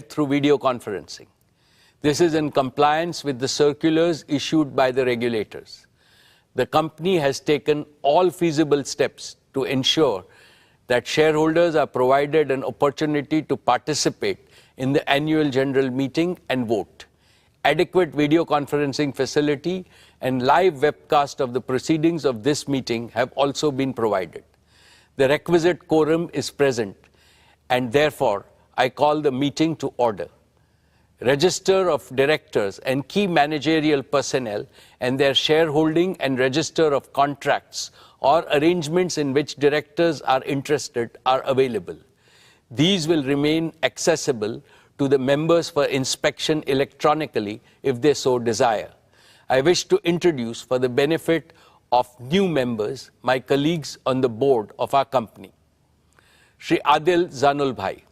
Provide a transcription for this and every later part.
through video conferencing. This is in compliance with the circulars issued by the regulators. The company has taken all feasible steps to ensure that shareholders are provided an opportunity to participate in the annual general meeting and vote. Adequate video conferencing facility and live webcast of the proceedings of this meeting have also been provided. The requisite quorum is present, and therefore I call the meeting to order. Register of directors and key managerial personnel and their shareholding and register of contracts or arrangements in which directors are interested are available. These will remain accessible to the members for inspection electronically if they so desire. I wish to introduce, for the benefit of new members, my colleagues on the board of our company. Shri Adil Zanul Bhai,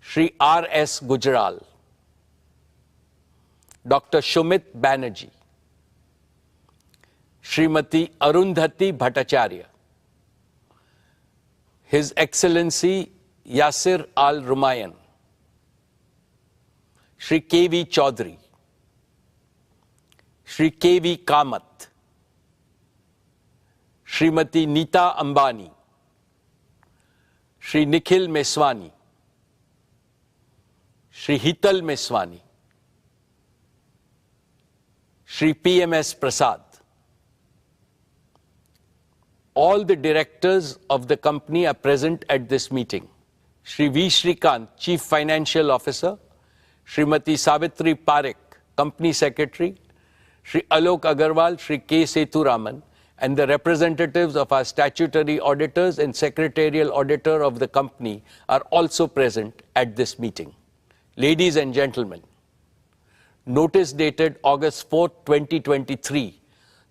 Shri R.S. Gujral, Dr. Shumit Banerjee, Srimati Arundhati Bhattacharya, His Excellency Yasir Al-Rumayyan, Shri K.V. Chaudhary, Shri K.V. Kamath, Srimati Neeta Ambani, Shri Nikhil Meswani, Shri Hital Meswani, Shri P.M.S. Prasad. All the directors of the company are present at this meeting. Shri V. Shrikant, Chief Financial Officer, Srimati Savitri Parekh, Company Secretary, Shri Alok Agarwal, Shri K. Sethuraman, and the representatives of our statutory auditors and secretarial auditor of the company are also present at this meeting. Ladies and gentlemen, notice dated August 4, 2023,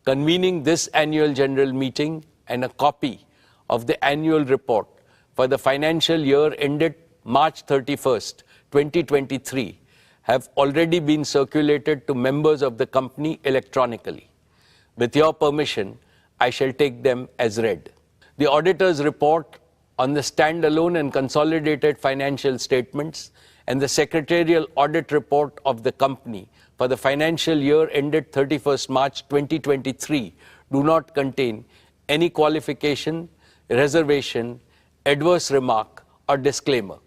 convening this annual general meeting and a copy of the annual report for the financial year ended March 31st, 2023, have already been circulated to members of the company electronically. With your permission, I shall take them as read. The auditor's report on the standalone and consolidated financial statements and the secretarial audit report of the company for the financial year ended 31st March 2023 do not contain any qualification, reservation, adverse remark, or disclaimer.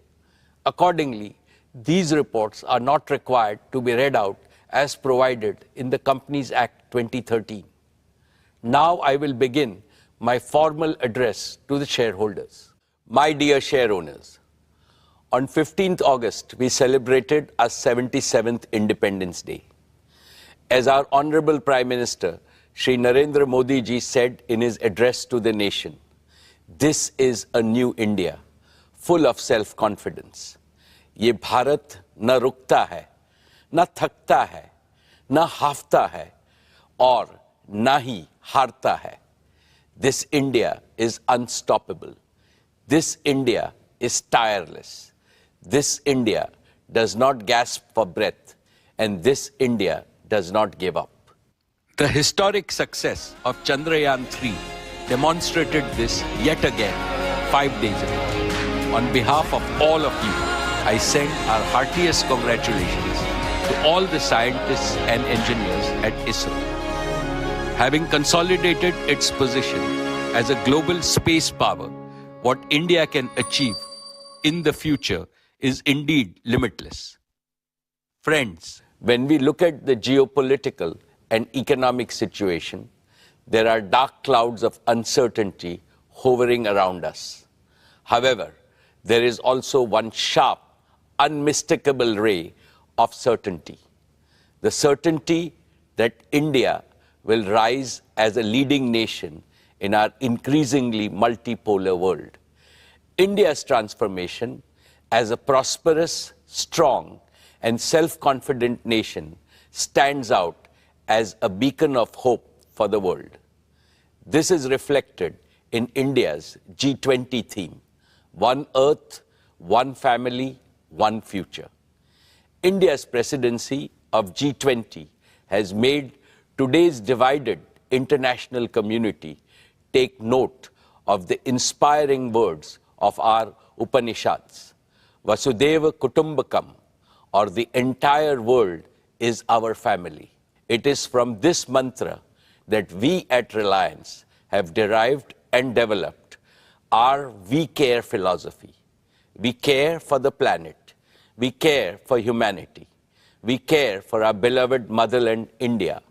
Accordingly, these reports are not required to be read out as provided in the Companies Act 2013. Now I will begin my formal address to the shareholders. My dear share owners, on 15th August, we celebrated our 77th Independence Day. As our Honorable Prime Minister, Shri Narendra Modi ji said in his address to the nation, this is a new India, full of self-confidence. ये भारत न रुकता है, न थकता है, न हाफता है, और न ही हारता है. This India is unstoppable. This India is tireless. This India does not gasp for breath, and this India does not give up. The historic success of Chandrayaan-3 demonstrated this yet again 5 days ago. On behalf of all of you, I send our heartiest congratulations to all the scientists and engineers at ISRO. Having consolidated its position as a global space power, what India can achieve in the future is indeed limitless. Friends, when we look at the geopolitical and economic situation, there are dark clouds of uncertainty hovering around us. However, there is also one sharp, unmistakable ray of certainty. The certainty that India will rise as a leading nation in our increasingly multipolar world. India's transformation as a prosperous, strong, and self-confident nation stands out as a beacon of hope for the world. This is reflected in India's G20 theme, One Earth, One Family, One Future. India's presidency of G20 has made today's divided international community take note of the inspiring words of our Upanishads. Vasudeva Kutumbakam, or the entire world is our family. It is from this mantra that we at Reliance have derived and developed our We Care philosophy. We care for the planet. We care for humanity. We care for our beloved motherland, India.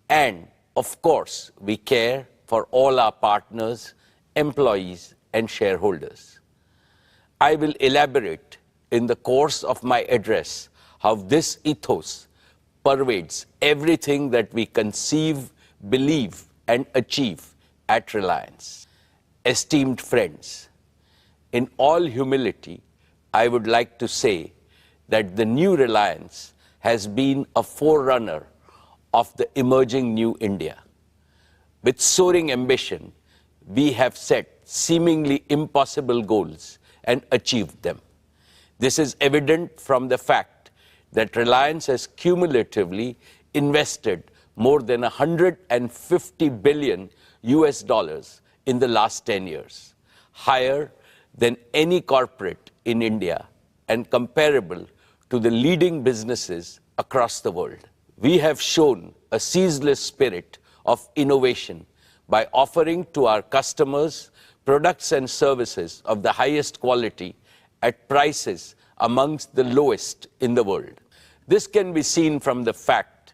And, of course, we care for all our partners, employees, and shareholders. I will elaborate in the course of my address how this ethos pervades everything that we conceive, believe, and achieve at Reliance. Esteemed friends, in all humility, I would like to say that the new Reliance has been a forerunner of the emerging new India. With soaring ambition, we have set seemingly impossible goals and achieved them. This is evident from the fact that Reliance has cumulatively invested more than $150 billion in the last 10 years, higher than any corporate in India and comparable to the leading businesses across the world. We have shown a ceaseless spirit of innovation by offering to our customers products and services of the highest quality at prices amongst the lowest in the world. This can be seen from the fact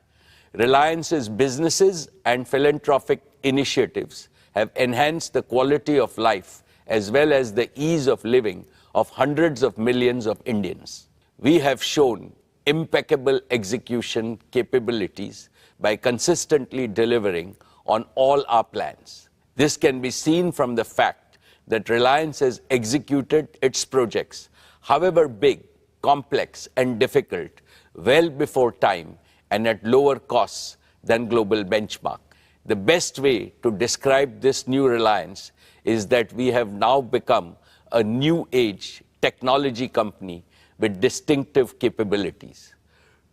Reliance's businesses and philanthropic initiatives have enhanced the quality of life as well as the ease of living of hundreds of millions of Indians. We have shown impeccable execution capabilities by consistently delivering on all our plans. This can be seen from the fact that Reliance has executed its projects, however big, complex, and difficult, well before time and at lower costs than global benchmark. The best way to describe this new Reliance is that we have now become a new age technology company with distinctive capabilities.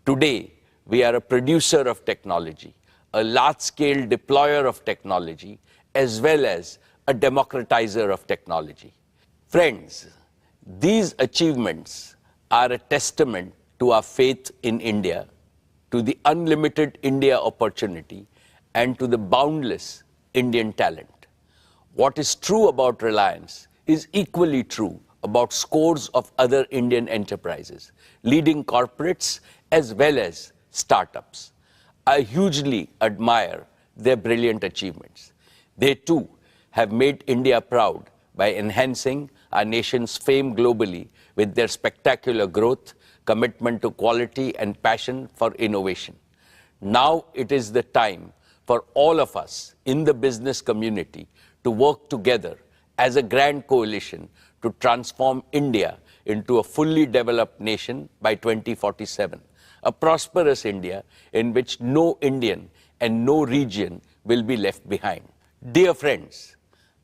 Today, we are a producer of technology, a large-scale deployer of technology, as well as a democratizer of technology. Friends, these achievements are a testament to our faith in India, to the unlimited India opportunity, and to the boundless Indian talent. What is true about Reliance is equally true about scores of other Indian enterprises, leading corporates as well as startups. I hugely admire their brilliant achievements. They too have made India proud by enhancing our nation's fame globally with their spectacular growth, commitment to quality, and passion for innovation. Now it is the time for all of us in the business community to work together as a grand coalition to transform India into a fully developed nation by 2047, a prosperous India in which no Indian and no region will be left behind. Dear friends,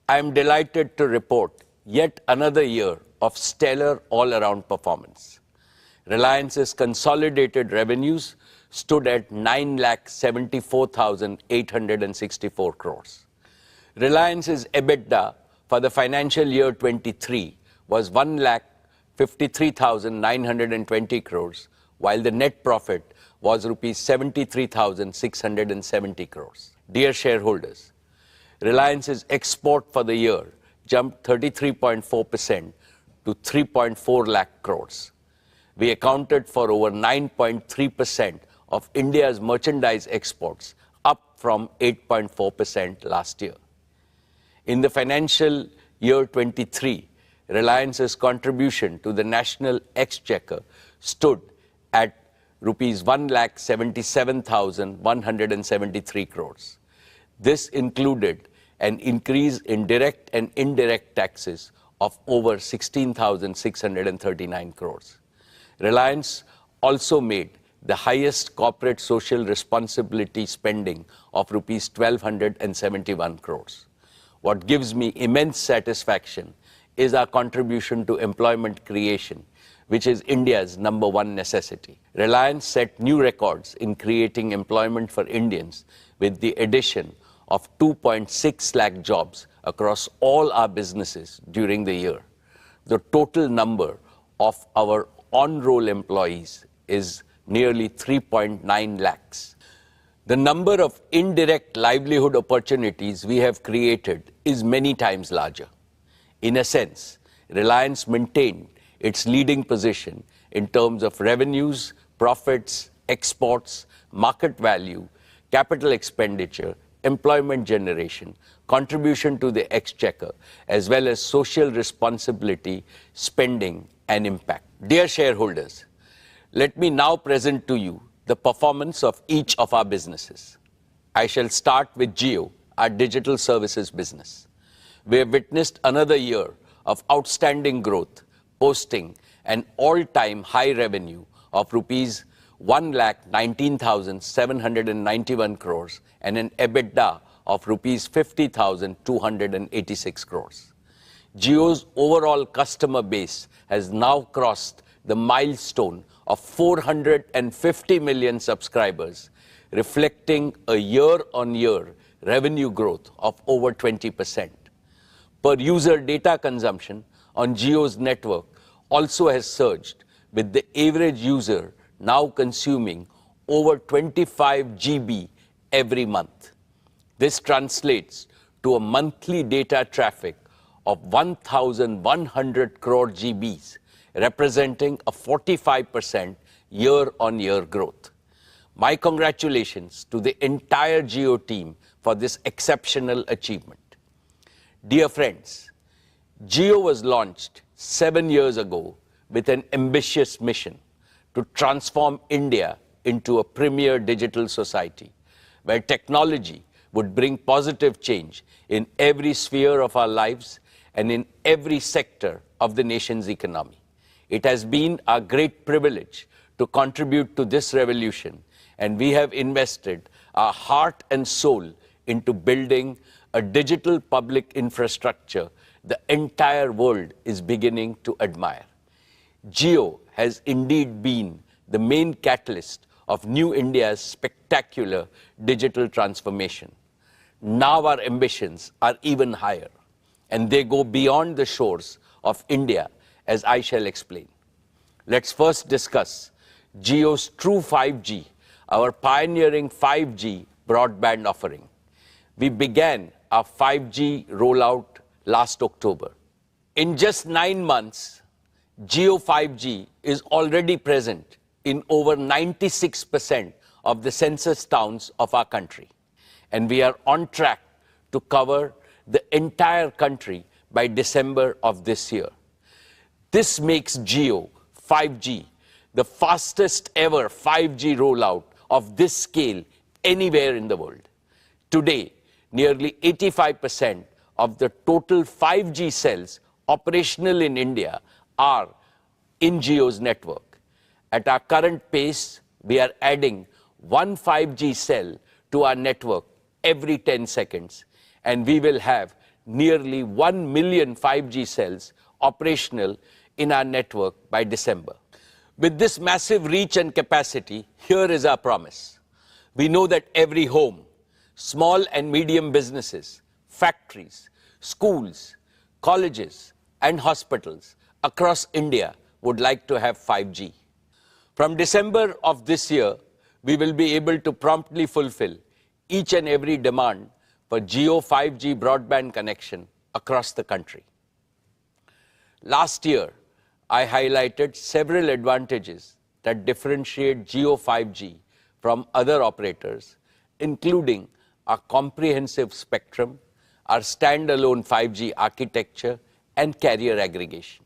I am delighted to report yet another year of stellar all-around performance. Reliance's consolidated revenues stood at 9,74,864 crores. Reliance's EBITDA for the financial year 23 was 1,53,920 crores, while the net profit was rupees 73,670 crores. Dear shareholders, Reliance's export for the year jumped 33.4% to 3.4 lakh crores. We accounted for over 9.3% of India's merchandise exports, up from 8.4% last year. In the financial year 23, Reliance's contribution to the national exchequer stood at rupees 1,77,173 crores. This included an increase in direct and indirect taxes of over 16,639 crores. Reliance also made the highest corporate social responsibility spending of rupees 1,271 crores. What gives me immense satisfaction is our contribution to employment creation, which is India's #1 necessity. Reliance set new records in creating employment for Indians with the addition of 2.6 lakh jobs across all our businesses during the year. The total number of our on-roll employees is nearly 3.9 lakhs. The number of indirect livelihood opportunities we have created is many times larger. In a sense, Reliance maintained its leading position in terms of revenues, profits, exports, market value, capital expenditure, employment generation, contribution to the exchequer, as well as social responsibility, spending, and impact. Dear shareholders, let me now present to you the performance of each of our businesses. I shall start with Jio, our digital services business. We have witnessed another year of outstanding growth, posting an all-time high revenue of rupees 1,19,791 crores and an EBITDA of rupees 50,286 crores. Jio's overall customer base has now crossed the milestone of 450 million subscribers, reflecting a year-on-year revenue growth of over 20%. Per user data consumption on Jio's network also has surged, with the average user now consuming over 25 GB every month. This translates to a monthly data traffic of 1,100 crore GBs, representing a 45% year-on-year growth. My congratulations to the entire Jio team for this exceptional achievement. Dear friends, Jio was launched 7 years ago with an ambitious mission to transform India into a premier digital society, where technology would bring positive change in every sphere of our lives and in every sector of the nation's economy. It has been our great privilege to contribute to this revolution, and we have invested our heart and soul into building a digital public infrastructure the entire world is beginning to admire. Jio has indeed been the main catalyst of New India's spectacular digital transformation. Now our ambitions are even higher, and they go beyond the shores of India, as I shall explain. Let's first discuss Jio's True 5G, our pioneering 5G broadband offering. We began our 5G rollout last October. In just 9 months, Jio 5G is already present in over 96% of the census towns of our country, and we are on track to cover the entire country by December of this year. This makes Jio 5G the fastest ever 5G rollout of this scale anywhere in the world. Today, nearly 85% of the total 5G cells operational in India are in Jio's network. At our current pace, we are adding one 5G cell to our network every 10 seconds, and we will have nearly 1 million 5G cells operational in our network by December. With this massive reach and capacity, here is our promise. We know that every home, small and medium businesses, factories, schools, colleges, and hospitals across India would like to have 5G. From December of this year, we will be able to promptly fulfill each and every demand for Jio 5G broadband connection across the country. Last year, I highlighted several advantages that differentiate Jio 5G from other operators, including our comprehensive spectrum, our standalone 5G architecture, and carrier aggregation.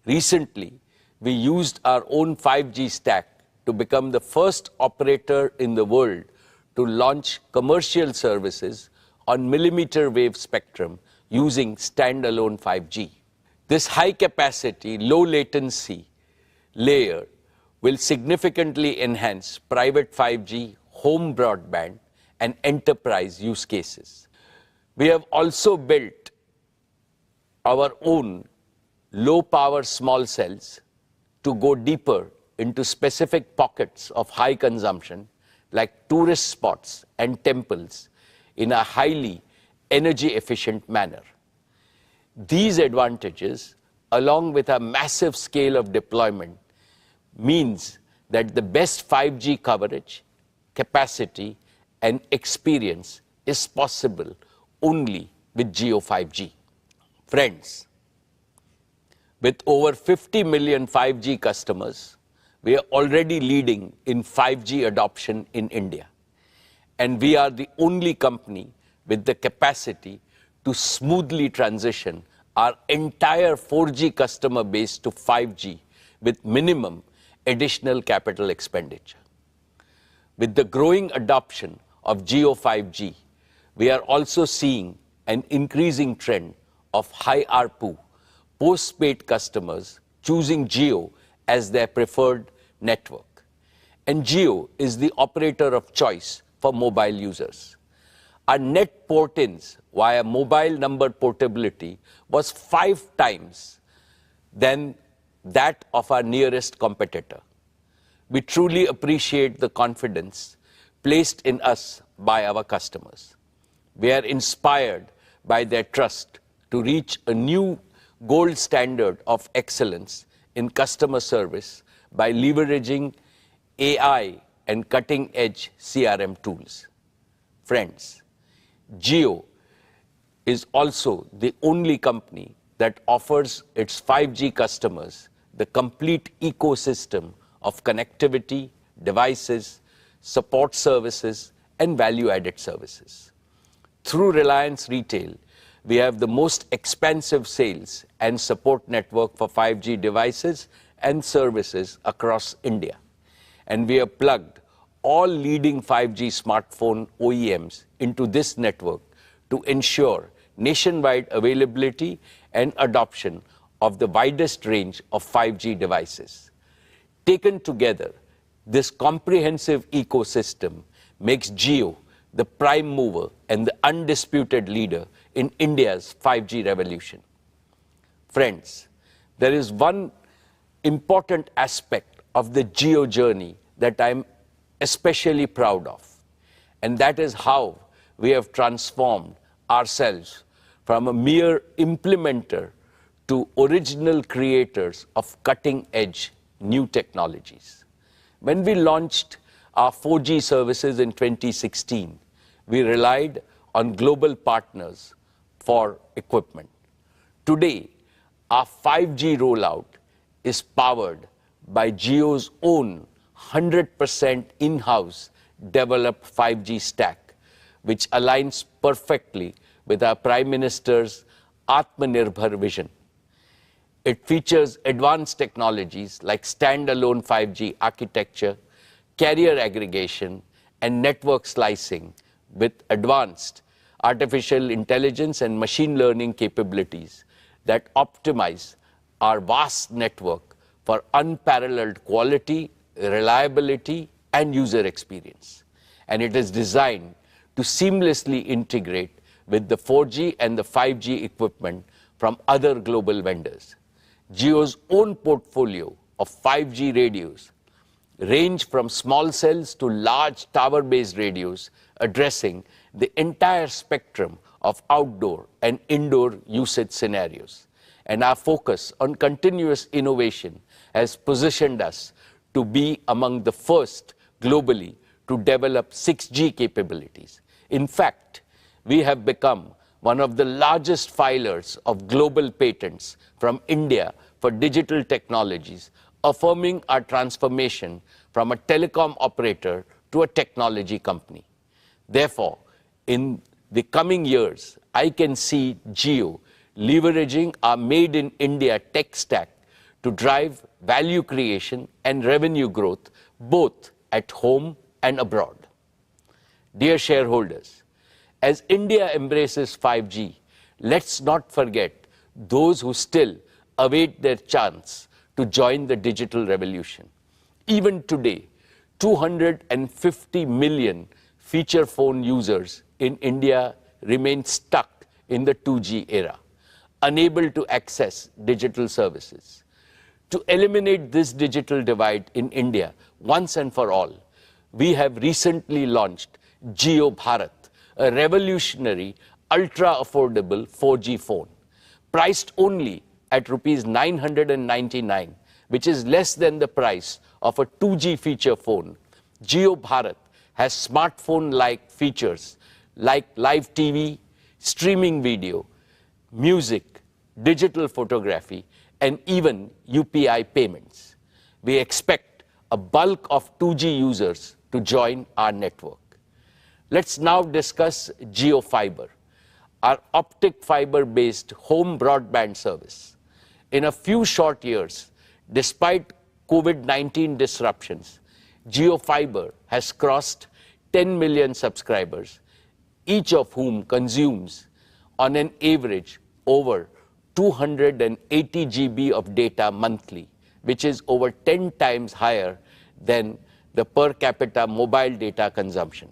Recently, we used our own 5G stack to become the first operator in the world to launch commercial services on millimeter wave spectrum using standalone 5G. This high-capacity, low-latency layer will significantly enhance private 5G, home broadband, and enterprise use cases. We have also built our own low-power small cells to go deeper into specific pockets of high consumption, like tourist spots and temples, in a highly energy-efficient manner. These advantages along with a massive scale of deployment, means that the best 5G coverage, capacity, and experience is possible only with Jio 5G. Friends, with over 50 million 5G customers, we are already leading in 5G adoption in India. And we are the only company with the capacity to smoothly transition our entire 4G customer base to 5G with minimum additional capital expenditure. With the growing adoption of Jio 5G, we are also seeing an increasing trend of high ARPU post-paid customers choosing Jio as their preferred network. And Jio is the operator of choice for mobile users. Our net port-ins via mobile number portability was 5 times than that of our nearest competitor. We truly appreciate the confidence placed in us by our customers. We are inspired by their trust to reach a new gold standard of excellence in customer service by leveraging AI and cutting-edge CRM tools. Friends, Jio is also the only company that offers its 5G customers the complete ecosystem of connectivity, devices, support services, and value-added services. Through Reliance Retail, we have the most expansive sales and support network for 5G devices and services across India. And we have plugged all leading 5G smartphone OEMs into this network to ensure nationwide availability and adoption of the widest range of 5G devices. Taken together, this comprehensive ecosystem makes Jio the prime mover and the undisputed leader in India's 5G revolution. Friends, there is one important aspect of the Jio journey that I'm especially proud of, and that is how we have transformed ourselves from a mere implementer to original creators of cutting-edge new technologies. When we launched our 4G services in 2016, we relied on global partners for equipment. Today, our 5G rollout is powered by Jio's own 100% in-house developed 5G stack, which aligns perfectly with our Prime Minister's Atmanirbhar vision. It features advanced technologies like standalone 5G architecture, carrier aggregation, and network slicing with advanced artificial intelligence and machine learning capabilities that optimize our vast network for unparalleled quality, reliability, and user experience. And it is designed to seamlessly integrate with the 4G and the 5G equipment from other global vendors. Jio's own portfolio of 5G radios range from small cells to large tower-based radios, addressing the entire spectrum of outdoor and indoor usage scenarios. And our focus on continuous innovation has positioned us to be among the first globally to develop 6G capabilities. In fact, we have become one of the largest filers of global patents from India for digital technologies, affirming our transformation from a telecom operator to a technology company. Therefore, in the coming years, I can see Jio leveraging our Made in India tech stack to drive value creation and revenue growth both at home and abroad. Dear shareholders, as India embraces 5G, let's not forget those who still await their chance to join the digital revolution. Even today, 250 million feature phone users in India remain stuck in the 2G era, unable to access digital services. To eliminate this digital divide in India once and for all, we have recently launched Jio Bharat, a revolutionary, ultra-affordable 4G phone, priced only at rupees 999, which is less than the price of a 2G feature phone, Jio Bharat has smartphone-like features like live TV, streaming video, music, digital photography, and even UPI payments. We expect a bulk of 2G users to join our network. Let's now discuss Jio Fiber, our optic fiber-based home broadband service. In a few short years, despite COVID-19 disruptions, Jio Fiber has crossed 10 million subscribers, each of whom consumes, on an average, over 280 GB of data monthly, which is over 10 times higher than the per capita mobile data consumption.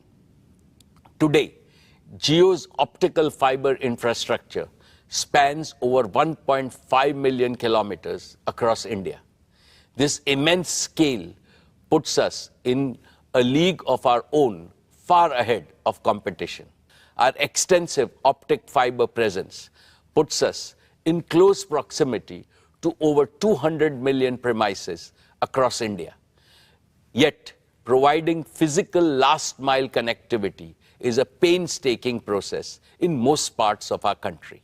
Today, Jio's optical fiber infrastructure spans over 1.5 million kilometers across India. This immense scale puts us in a league of our own, far ahead of competition. Our extensive optic fiber presence puts us in close proximity to over 200 million premises across India. Yet, providing physical last-mile connectivity is a painstaking process in most parts of our country.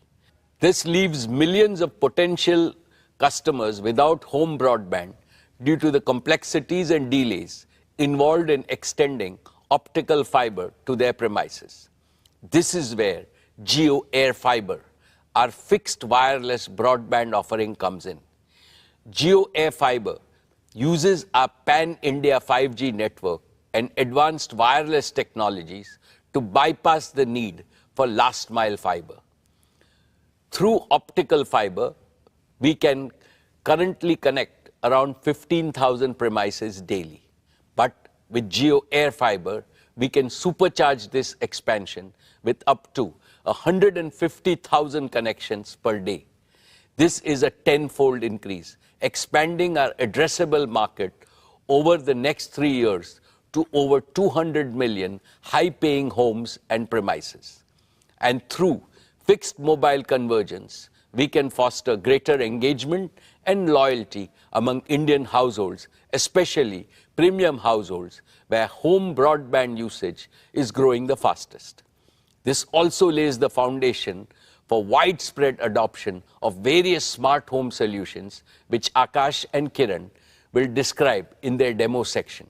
This leaves millions of potential customers without home broadband due to the complexities and delays involved in extending optical fiber to their premises. This is where Jio Air Fiber, our fixed wireless broadband offering, comes in. Jio Air Fiber uses our pan-India 5G network and advanced wireless technologies to bypass the need for last-mile fiber. Through optical fiber, we can currently connect around 15,000 premises daily. But with Jio Air Fiber, we can supercharge this expansion with up to 150,000 connections per day. This is a tenfold increase, expanding our addressable market over the next 3 years to over 200 million high-paying homes and premises. And through fixed mobile convergence, we can foster greater engagement and loyalty among Indian households, especially premium households, where home broadband usage is growing the fastest. This also lays the foundation for widespread adoption of various smart home solutions, which Akash and Kiran will describe in their demo section.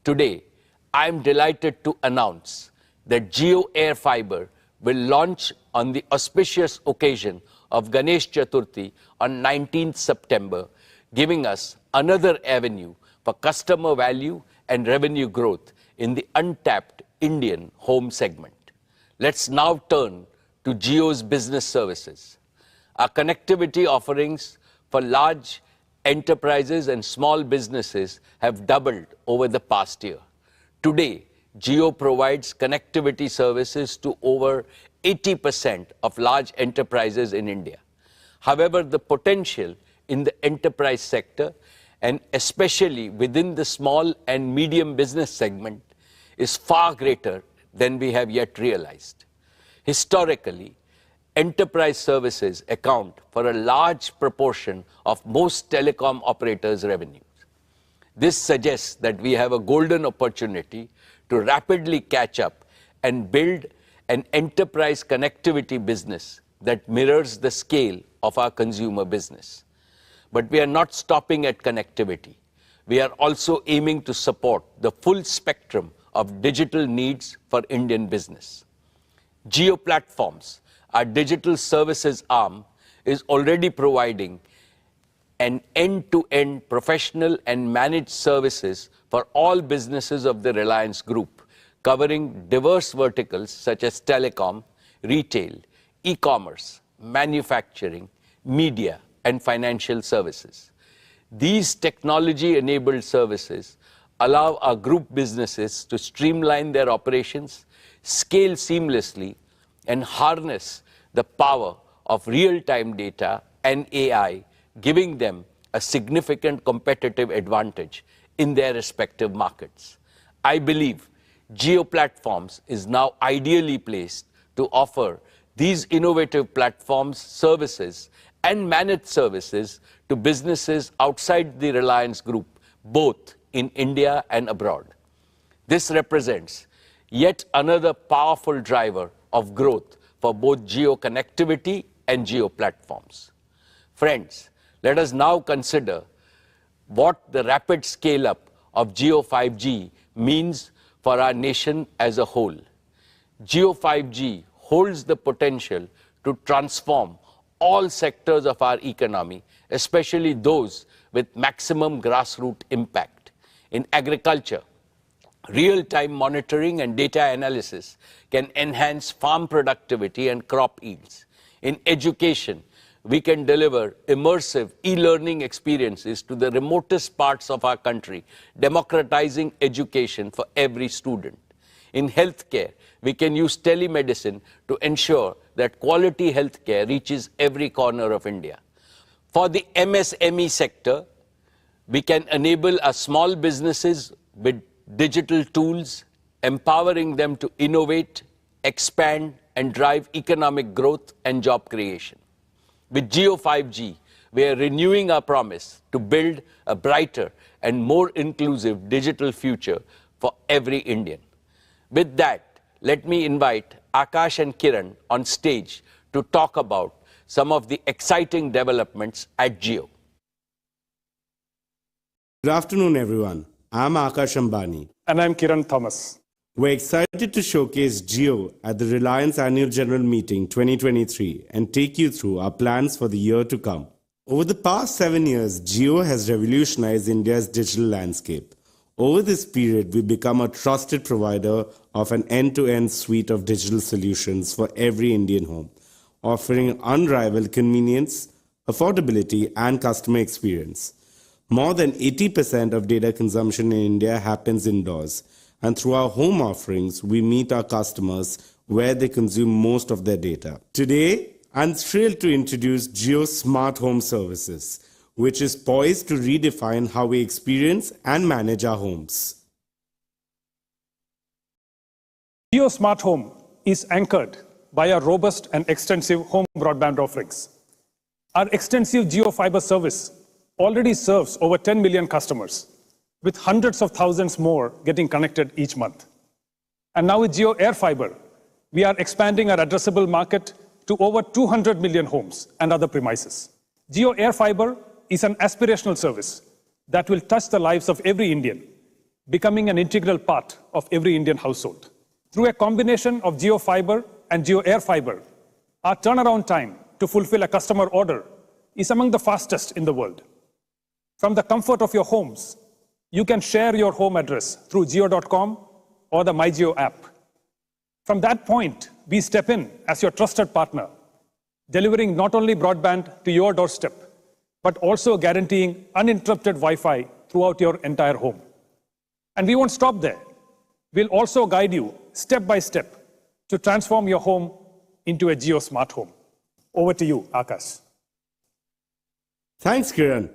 Today, I am delighted to announce that Jio Air Fiber will launch on the auspicious occasion of Ganesh Chaturthi on 19th September, giving us another avenue for customer value and revenue growth in the untapped Indian home segment. Let's now turn to Jio's business services. Our connectivity offerings for large enterprises and small businesses have doubled over the past year. Today, Jio provides connectivity services to over 80% of large enterprises in India. However, the potential in the enterprise sector, and especially within the small and medium business segment, is far greater than we have yet realized. Historically, enterprise services account for a large proportion of most telecom operators' revenues. This suggests that we have a golden opportunity to rapidly catch up and build an enterprise connectivity business that mirrors the scale of our consumer business. But we are not stopping at connectivity. We are also aiming to support the full spectrum of digital needs for Indian business. Jio Platforms, our digital services arm, is already providing an end-to-end professional and managed services for all businesses of the Reliance Group, covering diverse verticals such as telecom, retail, e-commerce, manufacturing, media, and financial services. These technology-enabled services allow our group businesses to streamline their operations, scale seamlessly, and harness the power of real-time data and AI, giving them a significant competitive advantage in their respective markets. I believe Jio Platforms is now ideally placed to offer these innovative platforms, services, and managed services to businesses outside the Reliance Group, both in India and abroad. This represents yet another powerful driver of growth for both Jio connectivity and Jio platforms. Friends, let us now consider what the rapid scale-up of Jio 5G means for our nation as a whole. Jio 5G holds the potential to transform all sectors of our economy, especially those with maximum grassroots impact. In agriculture, real-time monitoring and data analysis can enhance farm productivity and crop yields. In education, we can deliver immersive e-learning experiences to the remotest parts of our country, democratizing education for every student. In healthcare, we can use telemedicine to ensure that quality healthcare reaches every corner of India. For the MSME sector, we can enable our small businesses with digital tools, empowering them to innovate, expand, and drive economic growth and job creation. With Jio 5G, we are renewing our promise to build a brighter and more inclusive digital future for every Indian. With that, let me invite Akash and Kiran on stage to talk about some of the exciting developments at Jio. Good afternoon, everyone. I'm Akash Ambani. And I'm Kiran Thomas. We're excited to showcase Jio at the Reliance Annual General Meeting 2023 and take you through our plans for the year to come. Over the past 7 years, Jio has revolutionized India's digital landscape. Over this period, we've become a trusted provider of an end-to-end suite of digital solutions for every Indian home, offering unrivaled convenience, affordability, and customer experience. More than 80% of data consumption in India happens indoors, and through our home offerings, we meet our customers where they consume most of their data. Today, I'm thrilled to introduce Jio Smart Home Services, which is poised to redefine how we experience and manage our homes. Jio Smart Home is anchored by our robust and extensive home broadband offerings. Our extensive Jio Fiber service already serves over 10 million customers, with hundreds of thousands more getting connected each month. And now with Jio Air Fiber, we are expanding our addressable market to over 200 million homes and other premises. Jio Air Fiber is an aspirational service that will touch the lives of every Indian, becoming an integral part of every Indian household. Through a combination of Jio Fiber and Jio Air Fiber, our turnaround time to fulfill a customer order is among the fastest in the world. From the comfort of your homes, you can share your home address through Jio.com or the MyJio app. From that point, we step in as your trusted partner, delivering not only broadband to your doorstep, but also guaranteeing uninterrupted Wi-Fi throughout your entire home. And we won't stop there. We'll also guide you step by step to transform your home into a Jio Smart Home. Over to you, Akash. Thanks, Kiran.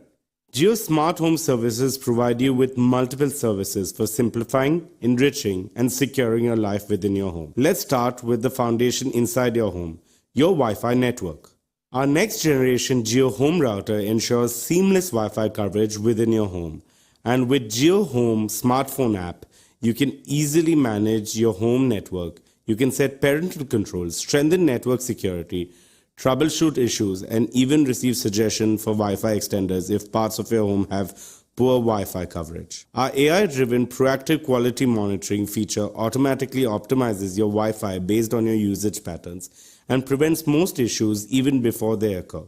Jio Smart Home Services provide you with multiple services for simplifying, enriching, and securing your life within your home. Let's start with the foundation inside your home, your Wi-Fi network. Our next generation Jio Home Router ensures seamless Wi-Fi coverage within your home. And with Jio Home smartphone app, you can easily manage your home network. You can set parental controls, strengthen network security, troubleshoot issues, and even receive suggestions for Wi-Fi extenders if parts of your home have poor Wi-Fi coverage. Our AI-driven proactive quality monitoring feature automatically optimizes your Wi-Fi based on your usage patterns and prevents most issues even before they occur.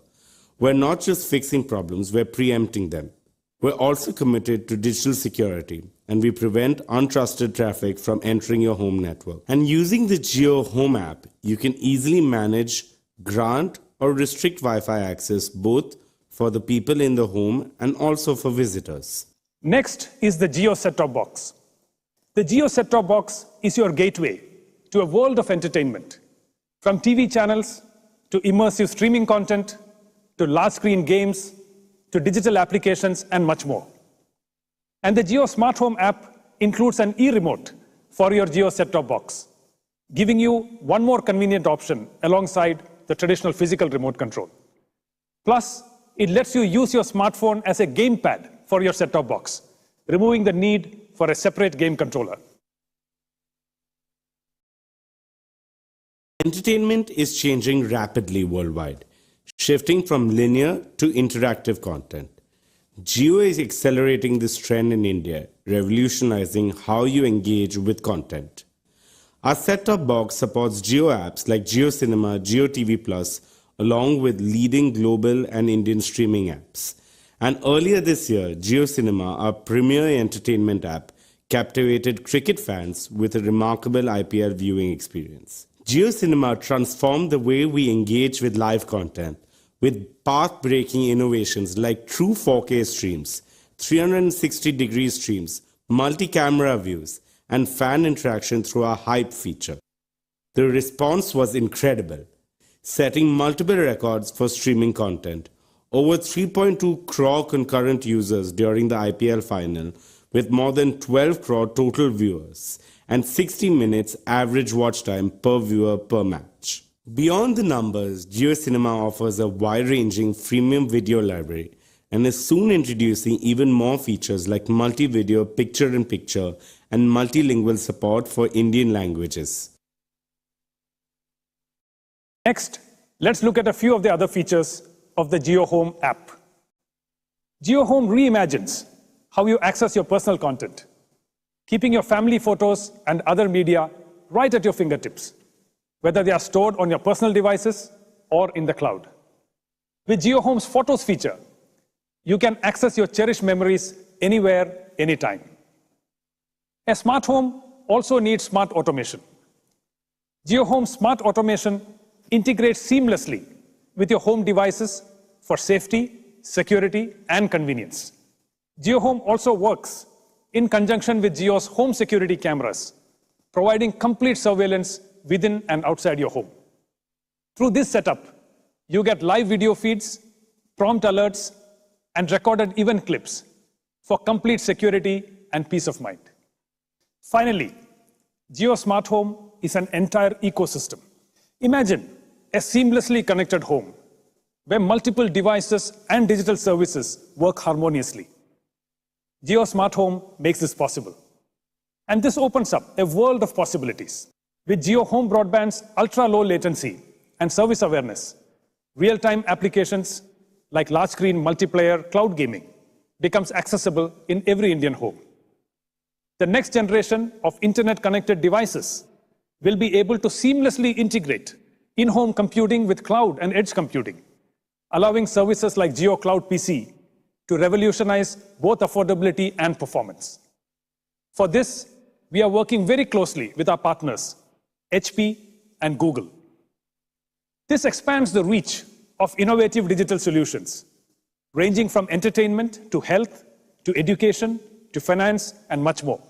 We're not just fixing problems, we're preempting them. We're also committed to digital security, and we prevent untrusted traffic from entering your home network. And using the Jio Home app, you can easily manage, grant, or restrict Wi-Fi access both for the people in the home and also for visitors. Next is the Jio set-top box. The Jio set-top box is your gateway to a world of entertainment, from TV channels to immersive streaming content to large-screen games to digital applications and much more. And the Jio Smart Home app includes an e-remote for your Jio set-top box, giving you one more convenient option alongside the traditional physical remote control. Plus, it lets you use your smartphone as a gamepad for your set-top box, removing the need for a separate game controller. Entertainment is changing rapidly worldwide, shifting from linear to interactive content. Jio is accelerating this trend in India, revolutionizing how you engage with content. Our set-top box supports Jio apps like Jio Cinema, Jio TV Plus, along with leading global and Indian streaming apps. And earlier this year, Jio Cinema, our premier entertainment app, captivated cricket fans with a remarkable IPL viewing experience. Jio Cinema transformed the way we engage with live content with path-breaking innovations like true 4K streams, 360-degree streams, multi-camera views, and fan interaction through our Hype feature. The response was incredible, setting multiple records for streaming content. Over 3.2 crore concurrent users during the IPL final, with more than 12 crore total viewers, and 60 minutes average watch time per viewer per match. Beyond the numbers, Jio Cinema offers a wide-ranging freemium video library and is soon introducing even more features like multi-video, picture-in-picture, and multilingual support for Indian languages. Next, let's look at a few of the other features of the Jio Home app. Jio Home reimagines how you access your personal content, keeping your family photos and other media right at your fingertips, whether they are stored on your personal devices or in the cloud. With Jio Home's Photos feature, you can access your cherished memories anywhere, anytime. A smart home also needs smart automation. Jio Home's smart automation integrates seamlessly with your home devices for safety, security, and convenience. Jio Home also works in conjunction with Jio's home security cameras, providing complete surveillance within and outside your home. Through this setup, you get live video feeds, prompt alerts, and recorded event clips for complete security and peace of mind. Finally, Jio Smart Home is an entire ecosystem. Imagine a seamlessly connected home where multiple devices and digital services work harmoniously. Jio Smart Home makes this possible. And this opens up a world of possibilities. With Jio Home Broadband's ultra-low latency and service awareness, real-time applications like large-screen multiplayer cloud gaming becomes accessible in every Indian home. The next generation of internet-connected devices will be able to seamlessly integrate in-home computing with cloud and edge computing, allowing services like Jio Cloud PC to revolutionize both affordability and performance. For this, we are working very closely with our partners, HP and Google. This expands the reach of innovative digital solutions, ranging from entertainment to health, to education, to finance, and much more.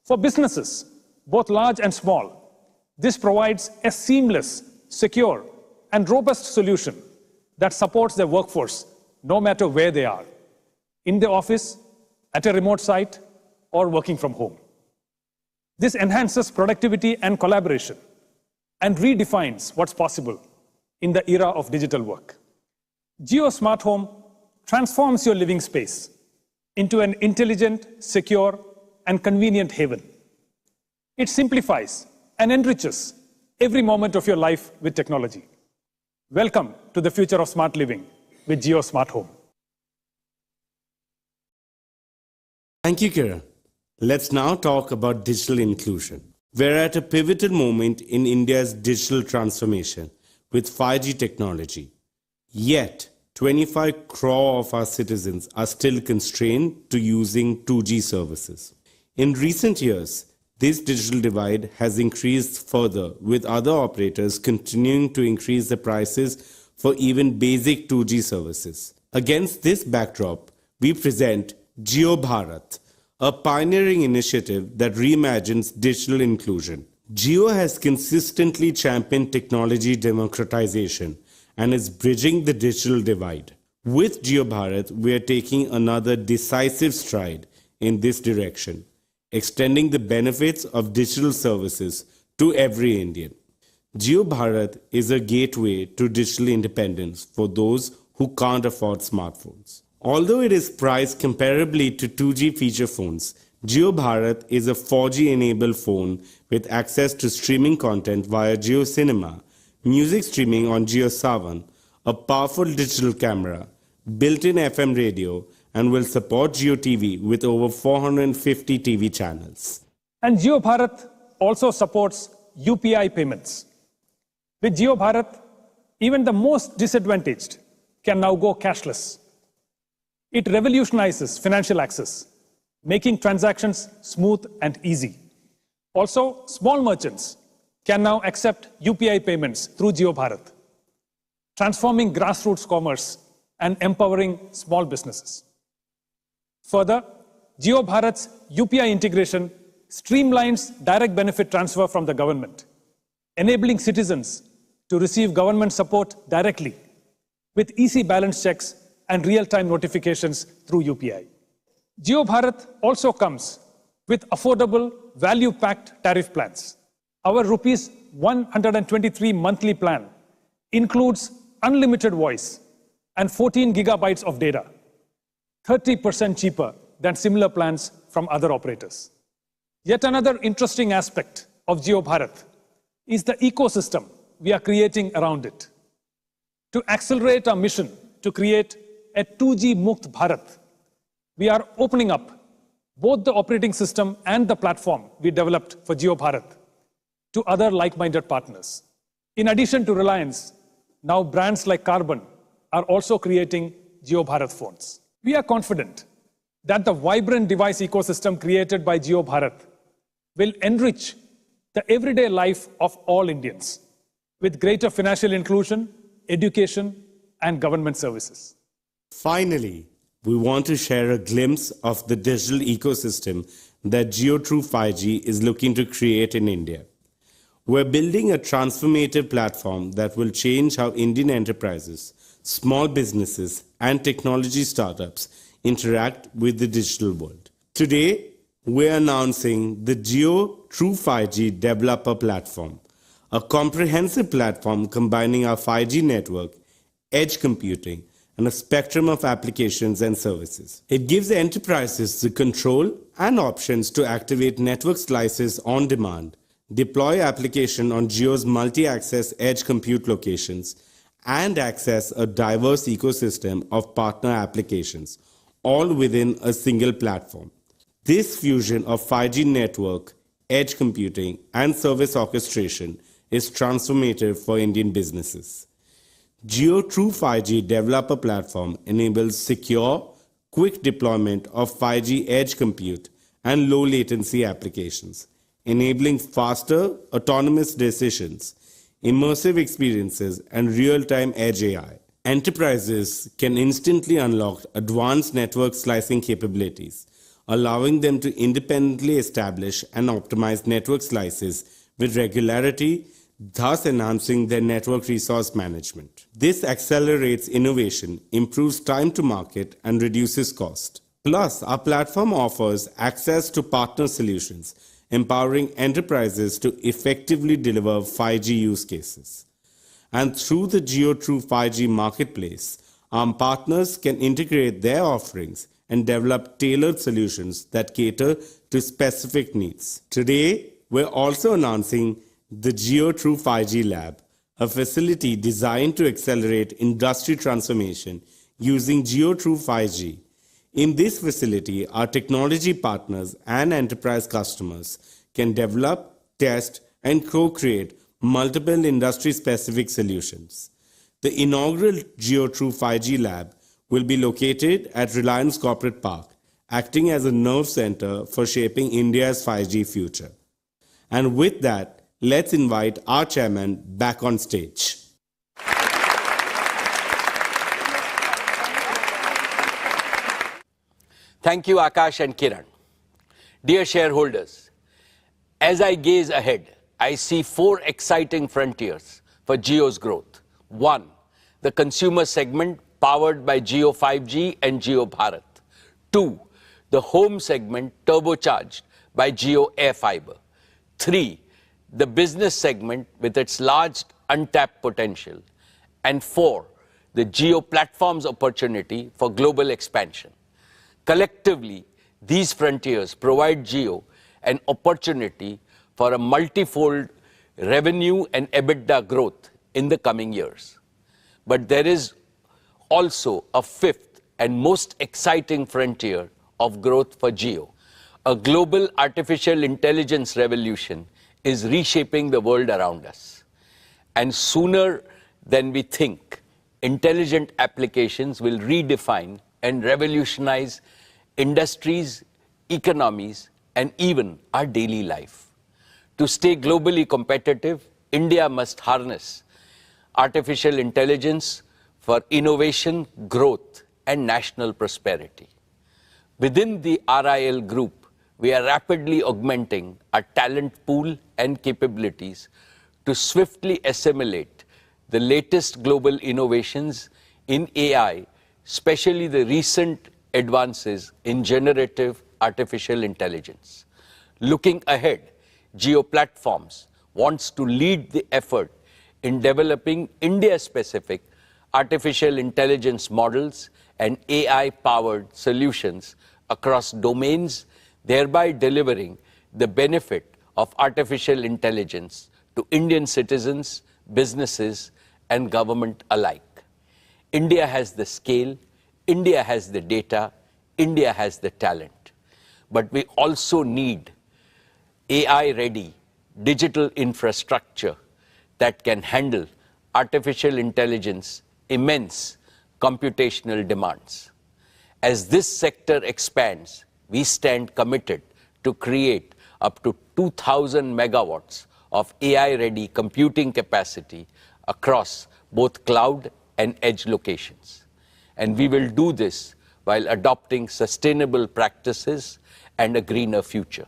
For businesses, both large and small, this provides a seamless, secure, and robust solution that supports their workforce no matter where they are, in the office, at a remote site, or working from home. This enhances productivity and collaboration and redefines what's possible in the era of digital work. Jio Smart Home transforms your living space into an intelligent, secure, and convenient haven. It simplifies and enriches every moment of your life with technology. Welcome to the future of smart living with Jio Smart Home. Thank you, Kiran. Let's now talk about digital inclusion. We're at a pivotal moment in India's digital transformation with 5G technology. Yet, 25 crore of our citizens are still constrained to using 2G services. In recent years, this digital divide has increased further, with other operators continuing to increase the prices for even basic 2G services. Against this backdrop, we present Jio Bharat, a pioneering initiative that reimagines digital inclusion. Jio has consistently championed technology democratization and is bridging the digital divide. With Jio Bharat, we are taking another decisive stride in this direction, extending the benefits of digital services to every Indian. Jio Bharat is a gateway to digital independence for those who can't afford smartphones. Although it is priced comparably to 2G feature phones, Jio Bharat is a 4G-enabled phone with access to streaming content via Jio Cinema, music streaming on Jio Saavn, a powerful digital camera, built-in FM radio, and will support Jio TV with over 450 TV channels. And Jio Bharat also supports UPI payments. With Jio Bharat, even the most disadvantaged can now go cashless. It revolutionizes financial access, making transactions smooth and easy. Also, small merchants can now accept UPI payments through Jio Bharat, transforming grassroots commerce and empowering small businesses. Further, Jio Bharat's UPI integration streamlines direct benefit transfer from the government, enabling citizens to receive government support directly with easy balance checks and real-time notifications through UPI. Jio Bharat also comes with affordable, value-packed tariff plans. Our rupees 123 monthly plan includes unlimited voice and 14 gigabytes of data, 30% cheaper than similar plans from other operators. Yet another interesting aspect of Jio Bharat is the ecosystem we are creating around it. To accelerate our mission to create a 2G Mukt Bharat, we are opening up both the operating system and the platform we developed for Jio Bharat to other like-minded partners. In addition to Reliance, now brands like Carbon are also creating Jio Bharat phones. We are confident that the vibrant device ecosystem created by Jio Bharat will enrich the everyday life of all Indians with greater financial inclusion, education, and government services. Finally, we want to share a glimpse of the digital ecosystem that Jio True 5G is looking to create in India. We're building a transformative platform that will change how Indian enterprises, small businesses, and technology startups interact with the digital world. Today, we're announcing the Jio True 5G Developer Platform, a comprehensive platform combining our 5G network, edge computing, and a spectrum of applications and services. It gives enterprises the control and options to activate network slices on demand, deploy application on Jio's multi-access edge compute locations, and access a diverse ecosystem of partner applications, all within a single platform. This fusion of 5G network, edge computing, and service orchestration is transformative for Indian businesses. Jio True 5G Developer Platform enables secure, quick deployment of 5G edge compute and low latency applications, enabling faster, autonomous decisions, immersive experiences, and real-time edge AI. Enterprises can instantly unlock advanced network slicing capabilities, allowing them to independently establish and optimize network slices with regularity, thus enhancing their network resource management. This accelerates innovation, improves time to market, and reduces cost. Plus, our platform offers access to partner solutions, empowering enterprises to effectively deliver 5G use cases. And through the Jio True 5G marketplace, our partners can integrate their offerings and develop tailored solutions that cater to specific needs. Today, we're also announcing the Jio True 5G Lab, a facility designed to accelerate industry transformation using Jio True 5G. In this facility, our technology partners and enterprise customers can develop, test, and co-create multiple industry-specific solutions. The inaugural Jio True 5G Lab will be located at Reliance Corporate Park, acting as a nerve center for shaping India's 5G future. And with that, let's invite our chairman back on stage. Thank you, Akash and Kiran. Dear shareholders, as I gaze ahead, I see 4 exciting frontiers for Jio's growth. 1, the consumer segment powered by Jio 5G and Jio Bharat. 2, the home segment turbocharged by Jio Air Fiber. 3, the business segment with its large untapped potential. And 4, the Jio platform's opportunity for global expansion. Collectively, these frontiers provide Jio an opportunity for a multifold revenue and EBITDA growth in the coming years. But there is also a fifth and most exciting frontier of growth for Jio. A global artificial intelligence revolution is reshaping the world around us. And sooner than we think, intelligent applications will redefine and revolutionize industries, economies, and even our daily life. To stay globally competitive, India must harness artificial intelligence for innovation, growth, and national prosperity. Within the RIL group, we are rapidly augmenting our talent pool and capabilities to swiftly assimilate the latest global innovations in AI, especially the recent advances in generative artificial intelligence. Looking ahead, Jio Platforms wants to lead the effort in developing India-specific artificial intelligence models and AI-powered solutions across domains, thereby delivering the benefit of artificial intelligence to Indian citizens, businesses, and government alike. India has the scale, India has the data, India has the talent. But we also need AI-ready digital infrastructure that can handle artificial intelligence immense computational demands. As this sector expands, we stand committed to create up to 2,000 megawatts of AI-ready computing capacity across both cloud and edge locations. And we will do this while adopting sustainable practices and a greener future.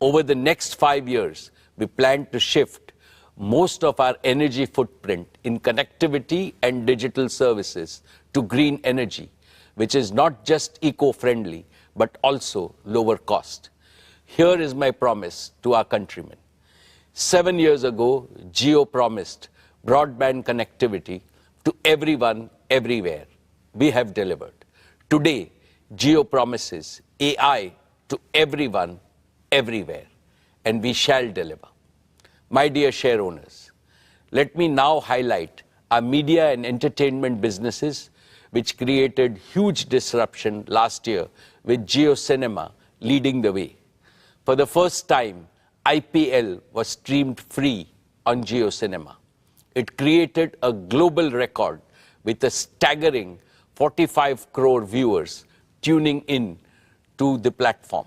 Over the next 5 years, we plan to shift most of our energy footprint in connectivity and digital services to green energy, which is not just eco-friendly, but also lower cost. Here is my promise to our countrymen. 7 years ago, Jio promised broadband connectivity to everyone, everywhere. We have delivered. Today, Jio promises AI to everyone, everywhere, and we shall deliver. My dear share owners, let me now highlight our media and entertainment businesses, which created huge disruption last year with Jio Cinema leading the way. For the first time, IPL was streamed free on Jio Cinema. It created a global record with a staggering 45 crore viewers tuning in to the platform.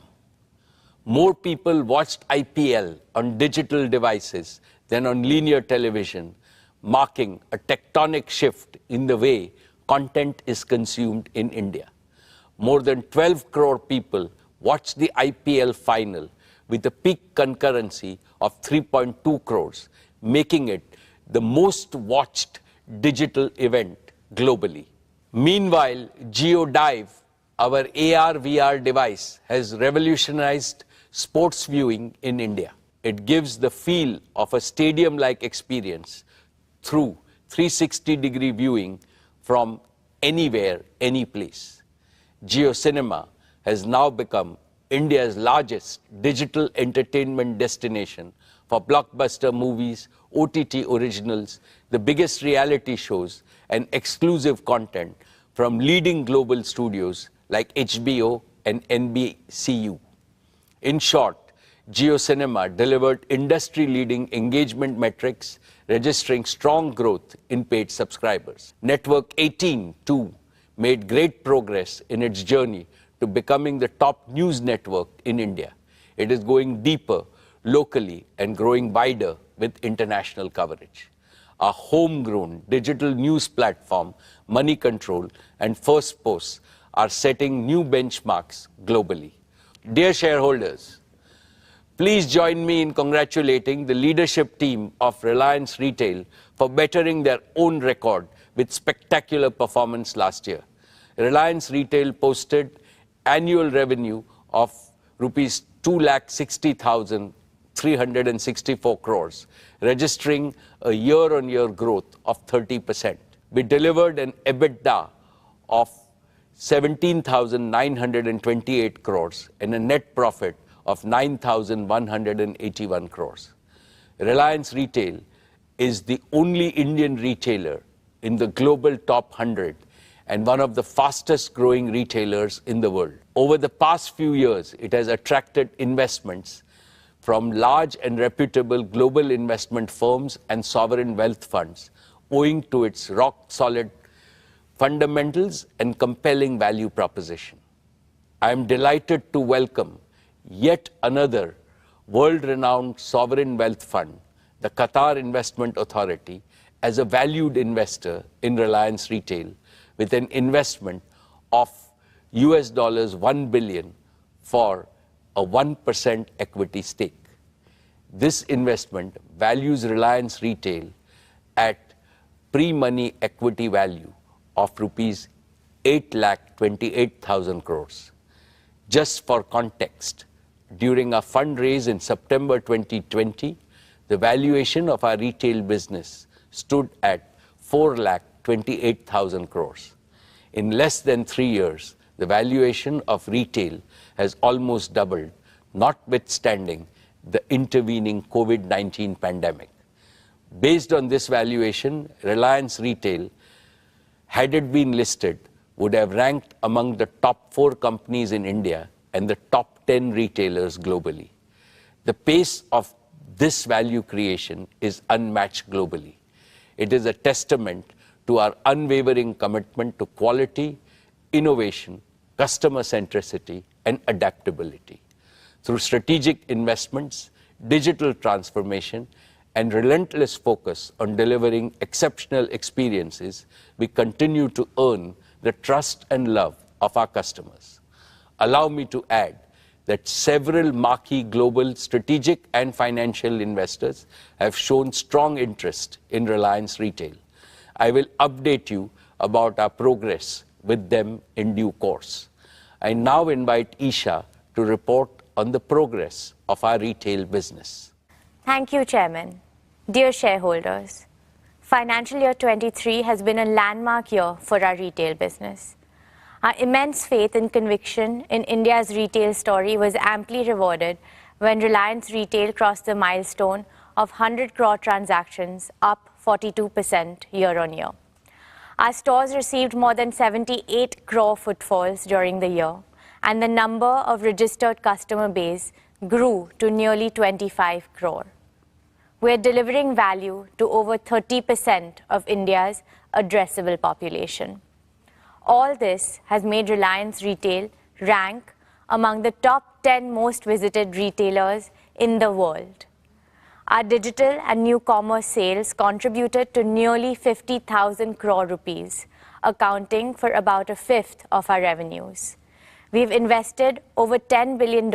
More people watched IPL on digital devices than on linear television, marking a tectonic shift in the way content is consumed in India. More than 12 crore people watched the IPL final with a peak concurrency of 3.2 crores, making it the most watched digital event globally. Meanwhile, Jio Dive, our AR/VR device, has revolutionized sports viewing in India. It gives the feel of a stadium-like experience through 360-degree viewing from anywhere, any place. Jio Cinema has now become India's largest digital entertainment destination for blockbuster movies, OTT originals, the biggest reality shows, and exclusive content from leading global studios like HBO and NBCU. In short, Jio Cinema delivered industry-leading engagement metrics, registering strong growth in paid subscribers. Network 18, too, made great progress in its journey to becoming the top news network in India. It is going deeper locally and growing wider with international coverage. Our homegrown digital news platform, Money Control and First Post are setting new benchmarks globally. Dear shareholders, please join me in congratulating the leadership team of Reliance Retail for bettering their own record with spectacular performance last year. Reliance Retail posted annual revenue of rupees 2,60,364 crores, registering a year-on-year growth of 30%. we delivered an EBITDA of 17,928 crores and a net profit of 9,181 crores. Reliance Retail is the only Indian retailer in the global top 100 and one of the fastest growing retailers in the world. Over the past few years, it has attracted investments from large and reputable global investment firms and sovereign wealth funds, owing to its rock-solid fundamentals and compelling value proposition. I am delighted to welcome yet another world-renowned sovereign wealth fund, the Qatar Investment Authority, as a valued investor in Reliance Retail with an investment of $1 billion for a 1% equity stake. This investment values Reliance Retail at pre-money equity value of rupees 8,28,000 crores. Just for context, during our fundraise in September 2020, the valuation of our retail business stood at 4,28,000 crores. In less than 3 years, the valuation of retail has almost doubled, notwithstanding the intervening COVID-19 pandemic. Based on this valuation, Reliance Retail, had it been listed, would have ranked among the top 4 companies in India and the top 10 retailers globally. The pace of this value creation is unmatched globally. It is a testament to our unwavering commitment to quality, innovation, customer centricity, and adaptability. Through strategic investments, digital transformation, and relentless focus on delivering exceptional experiences, we continue to earn the trust and love of our customers. Allow me to add that several marquee global strategic and financial investors have shown strong interest in Reliance Retail. I will update you about our progress with them in due course. I now invite Isha to report on the progress of our retail business. Thank you, Chairman. Dear shareholders, financial year 23 has been a landmark year for our retail business. Our immense faith and conviction in India's retail story was amply rewarded when Reliance Retail crossed the milestone of 100 crore transactions, up 42% year-on-year. Our stores received more than 78 crore footfalls during the year, and the number of registered customer base grew to nearly 25 crore. We are delivering value to over 30% of India's addressable population. All this has made Reliance Retail rank among the top 10 most visited retailers in the world. Our digital and new commerce sales contributed to nearly 50,000 crore rupees, accounting for about a fifth of our revenues. We've invested over $10 billion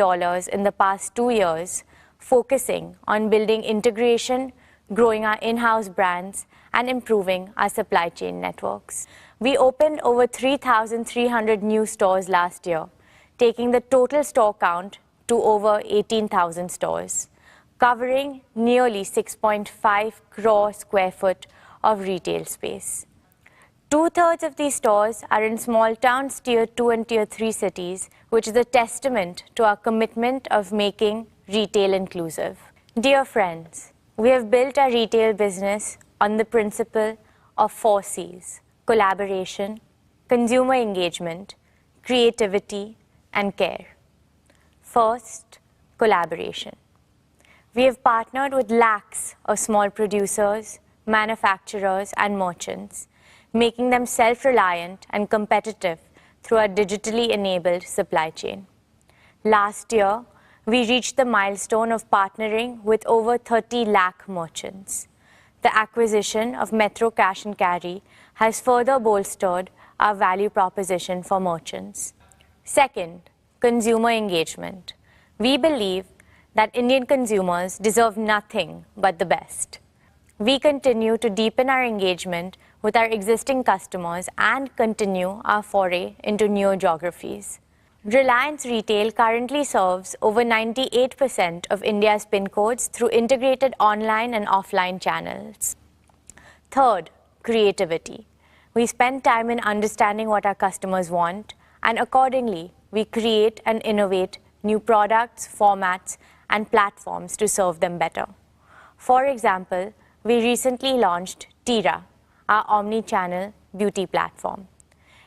in the past 2 years, focusing on building integration, growing our in-house brands, and improving our supply chain networks. We opened over 3,300 new stores last year, taking the total store count to over 18,000 stores, covering nearly 6.5 crore square foot of retail space. 2/3 of these stores are in small towns, tier 2 and tier 3 cities, which is a testament to our commitment of making retail inclusive. Dear friends, we have built our retail business on the principle of 4 C's: collaboration, consumer engagement, creativity, and care. First, collaboration. We have partnered with lakhs of small producers, manufacturers, and merchants, making them self-reliant and competitive through our digitally enabled supply chain. Last year, we reached the milestone of partnering with over 30 lakh merchants. The acquisition of Metro Cash and Carry has further bolstered our value proposition for merchants. Second, consumer engagement. We believe that Indian consumers deserve nothing but the best. We continue to deepen our engagement with our existing customers and continue our foray into new geographies. Reliance Retail currently serves over 98% of India's PIN codes through integrated online and offline channels. Third, creativity. We spend time in understanding what our customers want, and accordingly, we create and innovate new products, formats, and platforms to serve them better. For example, we recently launched Tira, our omni-channel beauty platform.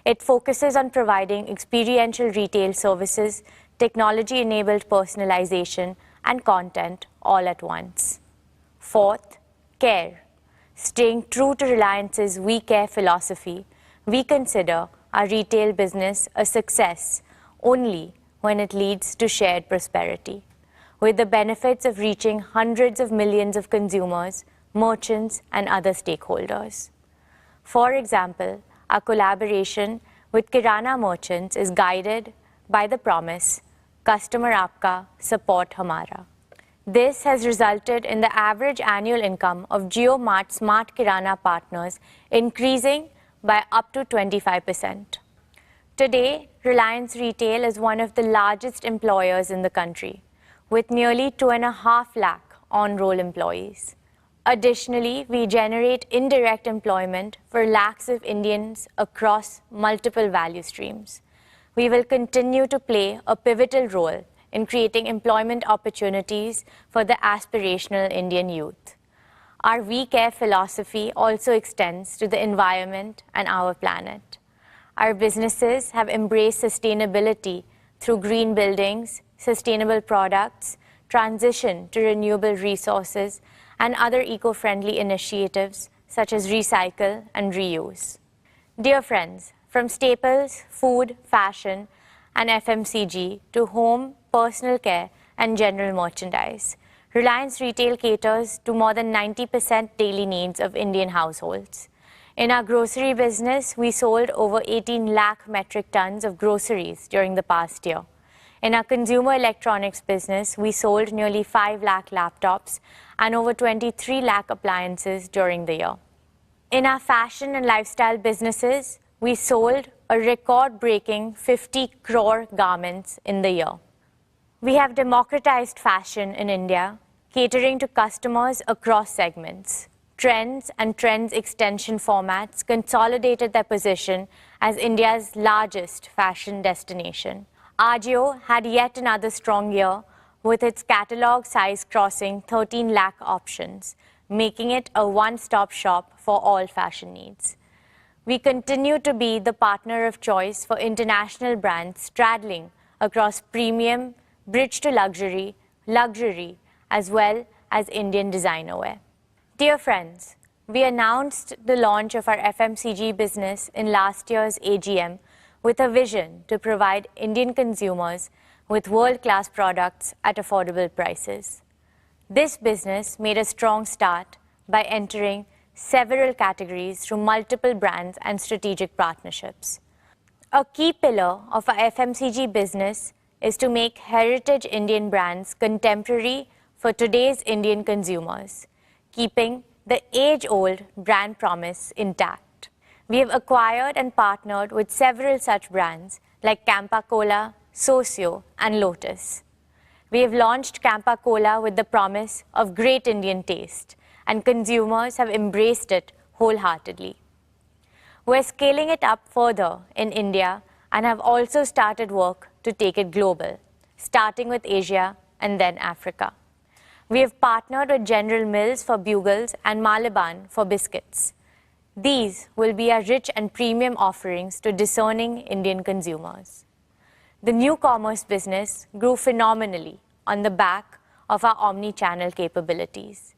It focuses on providing experiential retail services, technology-enabled personalization, and content all at once. Fourth, care. Staying true to Reliance's We Care philosophy, we consider our retail business a success only when it leads to shared prosperity, with the benefits of reaching hundreds of millions of consumers, merchants, and other stakeholders. For example, our collaboration with Kirana merchants is guided by the promise, Customer Aapka, Support Hamara. This has resulted in the average annual income of Jio Mart Smart Kirana partners increasing by up to 25%. Today, Reliance Retail is one of the largest employers in the country, with nearly 2.5 lakh on-roll employees. Additionally, we generate indirect employment for lakhs of Indians across multiple value streams. We will continue to play a pivotal role in creating employment opportunities for the aspirational Indian youth. Our We Care philosophy also extends to the environment and our planet. Our businesses have embraced sustainability through green buildings, sustainable products, transition to renewable resources, and other eco-friendly initiatives such as recycle and reuse. Dear friends, from staples, food, fashion, and FMCG to home, personal care, and general merchandise, Reliance Retail caters to more than 90% daily needs of Indian households. In our grocery business, we sold over 18 lakh metric tons of groceries during the past year. In our consumer electronics business, we sold nearly 5 lakh laptops and over 23 lakh appliances during the year. In our fashion and lifestyle businesses, we sold a record-breaking 50 crore garments in the year. We have democratized fashion in India, catering to customers across segments. Trends and Trends extension formats consolidated their position as India's largest fashion destination. Jio had yet another strong year, with its catalog size crossing 13 lakh options, making it a one-stop shop for all fashion needs. We continue to be the partner of choice for international brands straddling across premium, bridge to luxury, as well as Indian designer wear. Dear friends, we announced the launch of our FMCG business in last year's AGM with a vision to provide Indian consumers with world-class products at affordable prices. This business made a strong start by entering several categories through multiple brands and strategic partnerships. A key pillar of our FMCG business is to make heritage Indian brands contemporary for today's Indian consumers, keeping the age-old brand promise intact. We have acquired and partnered with several such brands like Campa Cola, Socio, and Lotus. We have launched Campa Cola with the promise of great Indian taste, and consumers have embraced it wholeheartedly. We're scaling it up further in India and have also started work to take it global, starting with Asia and then Africa. We have partnered with General Mills for bugles and Malaban for biscuits. These will be our rich and premium offerings to discerning Indian consumers. The new commerce business grew phenomenally on the back of our omni-channel capabilities.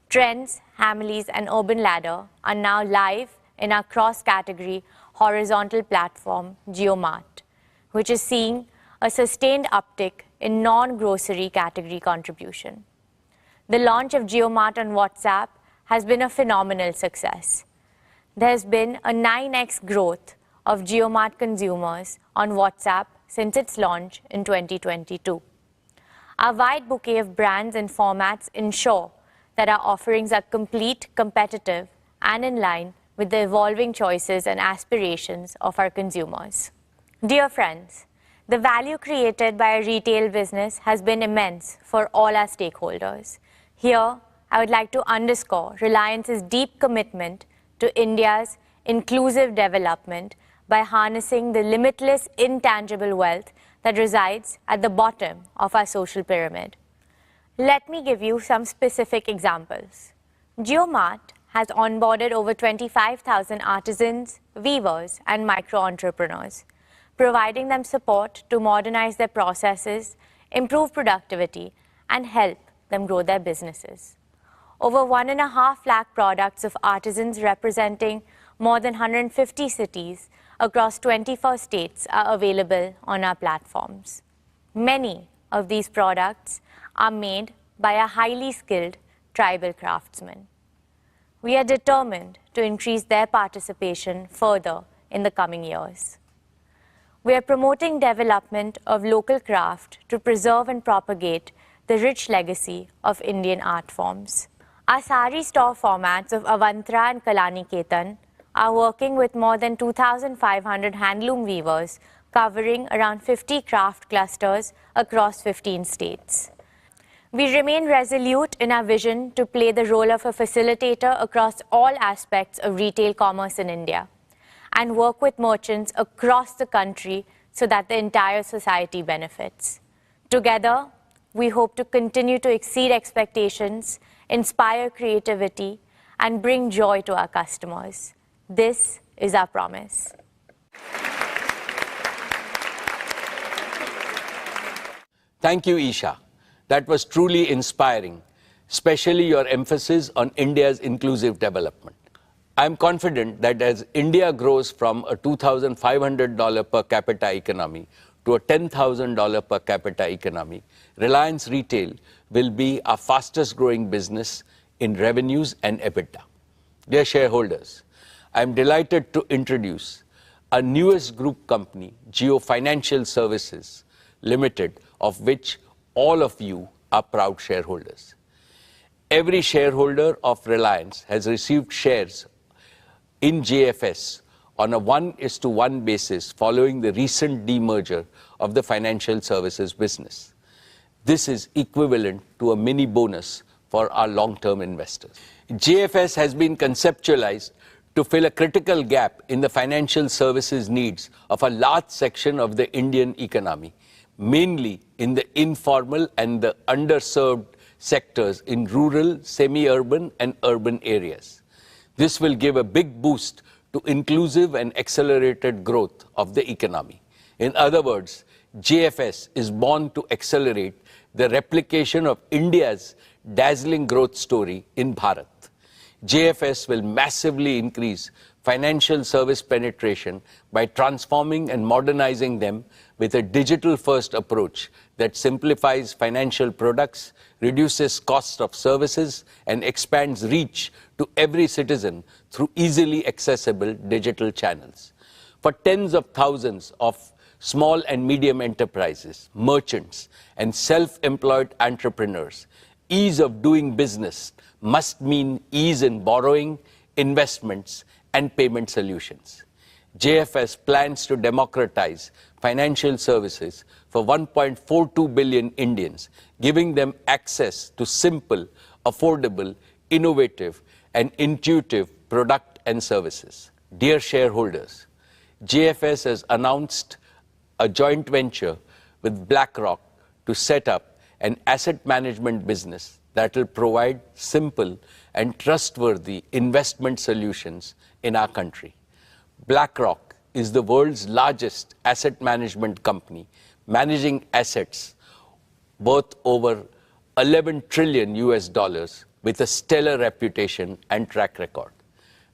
Trends, Hamleys, and Urban Ladder are now live in our cross-category horizontal platform, Jio Mart, which is seeing a sustained uptick in non-grocery category contribution. The launch of Jio Mart on WhatsApp has been a phenomenal success. There has been a 9x growth of Jio Mart consumers on WhatsApp since its launch in 2022. Our wide bouquet of brands and formats ensure that our offerings are complete, competitive, and in line with the evolving choices and aspirations of our consumers. Dear friends, the value created by our retail business has been immense for all our stakeholders. Here, I would like to underscore Reliance's deep commitment to India's inclusive development by harnessing the limitless intangible wealth that resides at the bottom of our social pyramid. Let me give you some specific examples. JioMart has onboarded over 25,000 artisans, weavers, and micro-entrepreneurs, providing them support to modernize their processes, improve productivity, and help them grow their businesses. Over 1.5 lakh products of artisans representing more than 150 cities across 24 states are available on our platforms. Many of these products are made by a highly skilled tribal craftsmen. We are determined to increase their participation further in the coming years. We are promoting development of local craft to preserve and propagate the rich legacy of Indian art forms. Our sari store formats of Avantra and Kalaniketan are working with more than 2,500 handloom weavers covering around 50 craft clusters across 15 states. We remain resolute in our vision to play the role of a facilitator across all aspects of retail commerce in India and work with merchants across the country so that the entire society benefits. Together, we hope to continue to exceed expectations, inspire creativity, and bring joy to our customers. This is our promise. Thank you, Isha. That was truly inspiring, especially your emphasis on India's inclusive development. I am confident that as India grows from a $2,500 per capita economy to a $10,000 per capita economy, Reliance Retail will be our fastest growing business in revenues and EBITDA. Dear shareholders, I am delighted to introduce our newest group company, Jio Financial Services Limited, of which all of you are proud shareholders. Every shareholder of Reliance has received shares in JFS on a 1:1 basis following the recent demerger of the financial services business. This is equivalent to a mini bonus for our long-term investors. JFS has been conceptualized to fill a critical gap in the financial services needs of a large section of the Indian economy, mainly in the informal and the underserved sectors in rural, semi-urban and urban areas. This will give a big boost to inclusive and accelerated growth of the economy. In other words, JFS is born to accelerate the replication of India's dazzling growth story in Bharat. JFS will massively increase financial service penetration by transforming and modernizing them with a digital-first approach that simplifies financial products, reduces costs of services, and expands reach to every citizen through easily accessible digital channels. For tens of thousands of small and medium enterprises, merchants, and self-employed entrepreneurs, ease of doing business must mean ease in borrowing, investments, and payment solutions. JFS plans to democratize financial services for 1.42 billion Indians, giving them access to simple, affordable, innovative, and intuitive product and services. Dear shareholders, JFS has announced a joint venture with BlackRock to set up an asset management business that will provide simple and trustworthy investment solutions in our country. BlackRock is the world's largest asset management company, managing assets worth over $11 trillion with a stellar reputation and track record.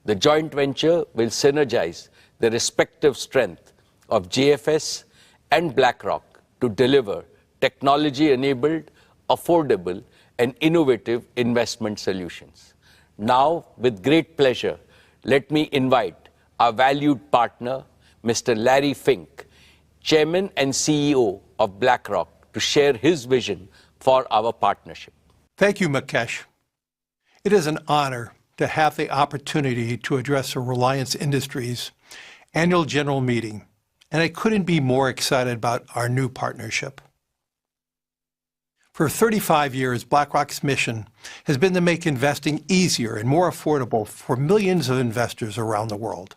The joint venture will synergize the respective strength of JFS and BlackRock to deliver technology-enabled, affordable, and innovative investment solutions. Now, with great pleasure, let me invite our valued partner, Mr. Larry Fink, Chairman and CEO of BlackRock, to share his vision for our partnership. Thank you, Mukesh. It is an honor to have the opportunity to address the Reliance Industries annual general meeting, and I couldn't be more excited about our new partnership. For 35 years, BlackRock's mission has been to make investing easier and more affordable for millions of investors around the world.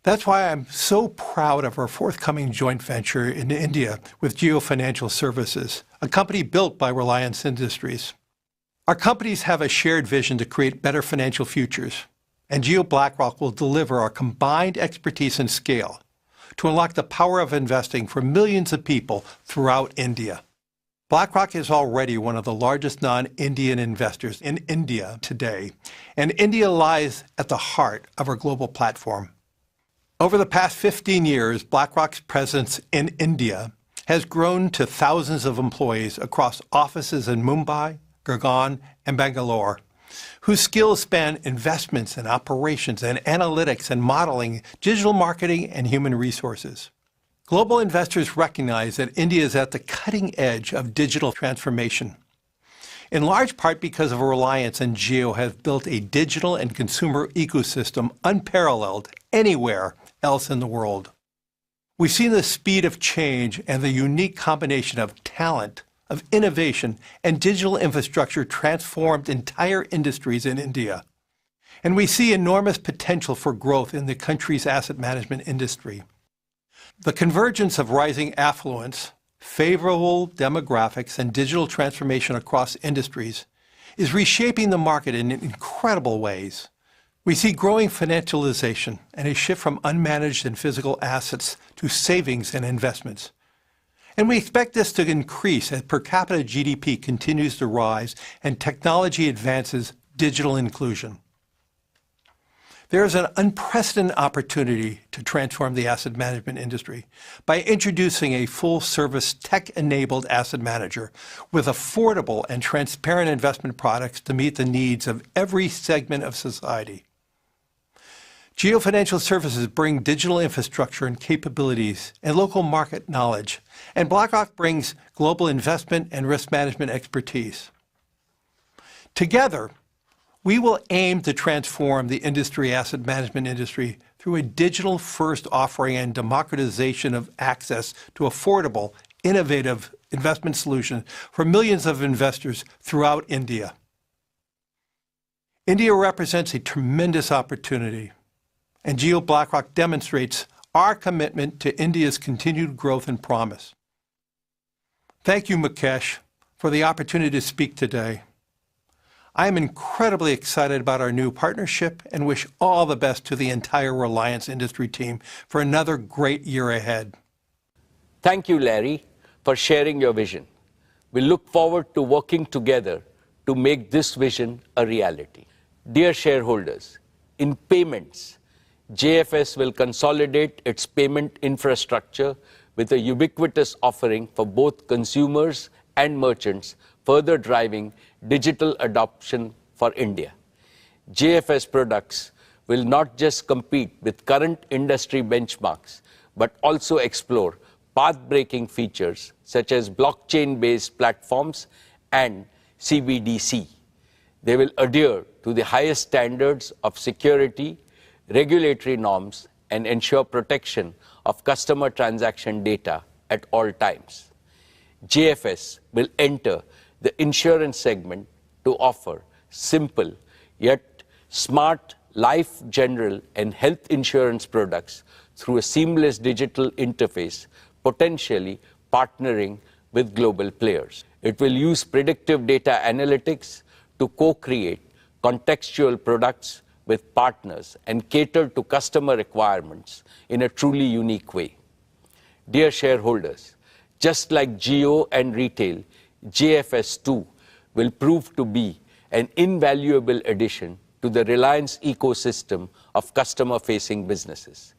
That's why I'm so proud of our forthcoming joint venture in India with Jio Financial Services, a company built by Reliance Industries. Our companies have a shared vision to create better financial futures, and Jio BlackRock will deliver our combined expertise and scale to unlock the power of investing for millions of people throughout India. BlackRock is already one of the largest non-Indian investors in India today, and India lies at the heart of our global platform. Over the past 15 years, BlackRock's presence in India has grown to thousands of employees across offices in Mumbai, Gurgaon, and Bangalore, whose skills span investments and operations and analytics and modeling, digital marketing, and human resources. Global investors recognize that India is at the cutting edge of digital transformation, in large part because of Reliance and Jio have built a digital and consumer ecosystem unparalleled anywhere else in the world. We've seen the speed of change and the unique combination of talent, of innovation, and digital infrastructure transformed entire industries in India. And we see enormous potential for growth in the country's asset management industry. The convergence of rising affluence, favorable demographics, and digital transformation across industries is reshaping the market in incredible ways. We see growing financialization and a shift from unmanaged and physical assets to savings and investments. And we expect this to increase as per capita GDP continues to rise and technology advances digital inclusion. There is an unprecedented opportunity to transform the asset management industry by introducing a full-service tech-enabled asset manager with affordable and transparent investment products to meet the needs of every segment of society. Jio Financial Services bring digital infrastructure and capabilities and local market knowledge, and BlackRock brings global investment and risk management expertise. Together, we will aim to transform the asset management industry through a digital-first offering and democratization of access to affordable, innovative investment solutions for millions of investors throughout India. India represents a tremendous opportunity, and Jio BlackRock demonstrates our commitment to India's continued growth and promise. Thank you, Mukesh, for the opportunity to speak today. I am incredibly excited about our new partnership and wish all the best to the entire Reliance industry team for another great year ahead. Thank you, Larry, for sharing your vision. We look forward to working together to make this vision a reality. Dear shareholders, in payments, JFS will consolidate its payment infrastructure with a ubiquitous offering for both consumers and merchants, further driving digital adoption for India. JFS products will not just compete with current industry benchmarks, but also explore path-breaking features such as blockchain-based platforms and CBDC. They will adhere to the highest standards of security, regulatory norms, and ensure protection of customer transaction data at all times. JFS will enter the insurance segment to offer simple yet smart life, general, and health insurance products through a seamless digital interface, potentially partnering with global players. It will use predictive data analytics to co-create contextual products with partners and cater to customer requirements in a truly unique way. Dear shareholders, just like Jio and retail, JFS too will prove to be an invaluable addition to the Reliance ecosystem of customer-facing businesses.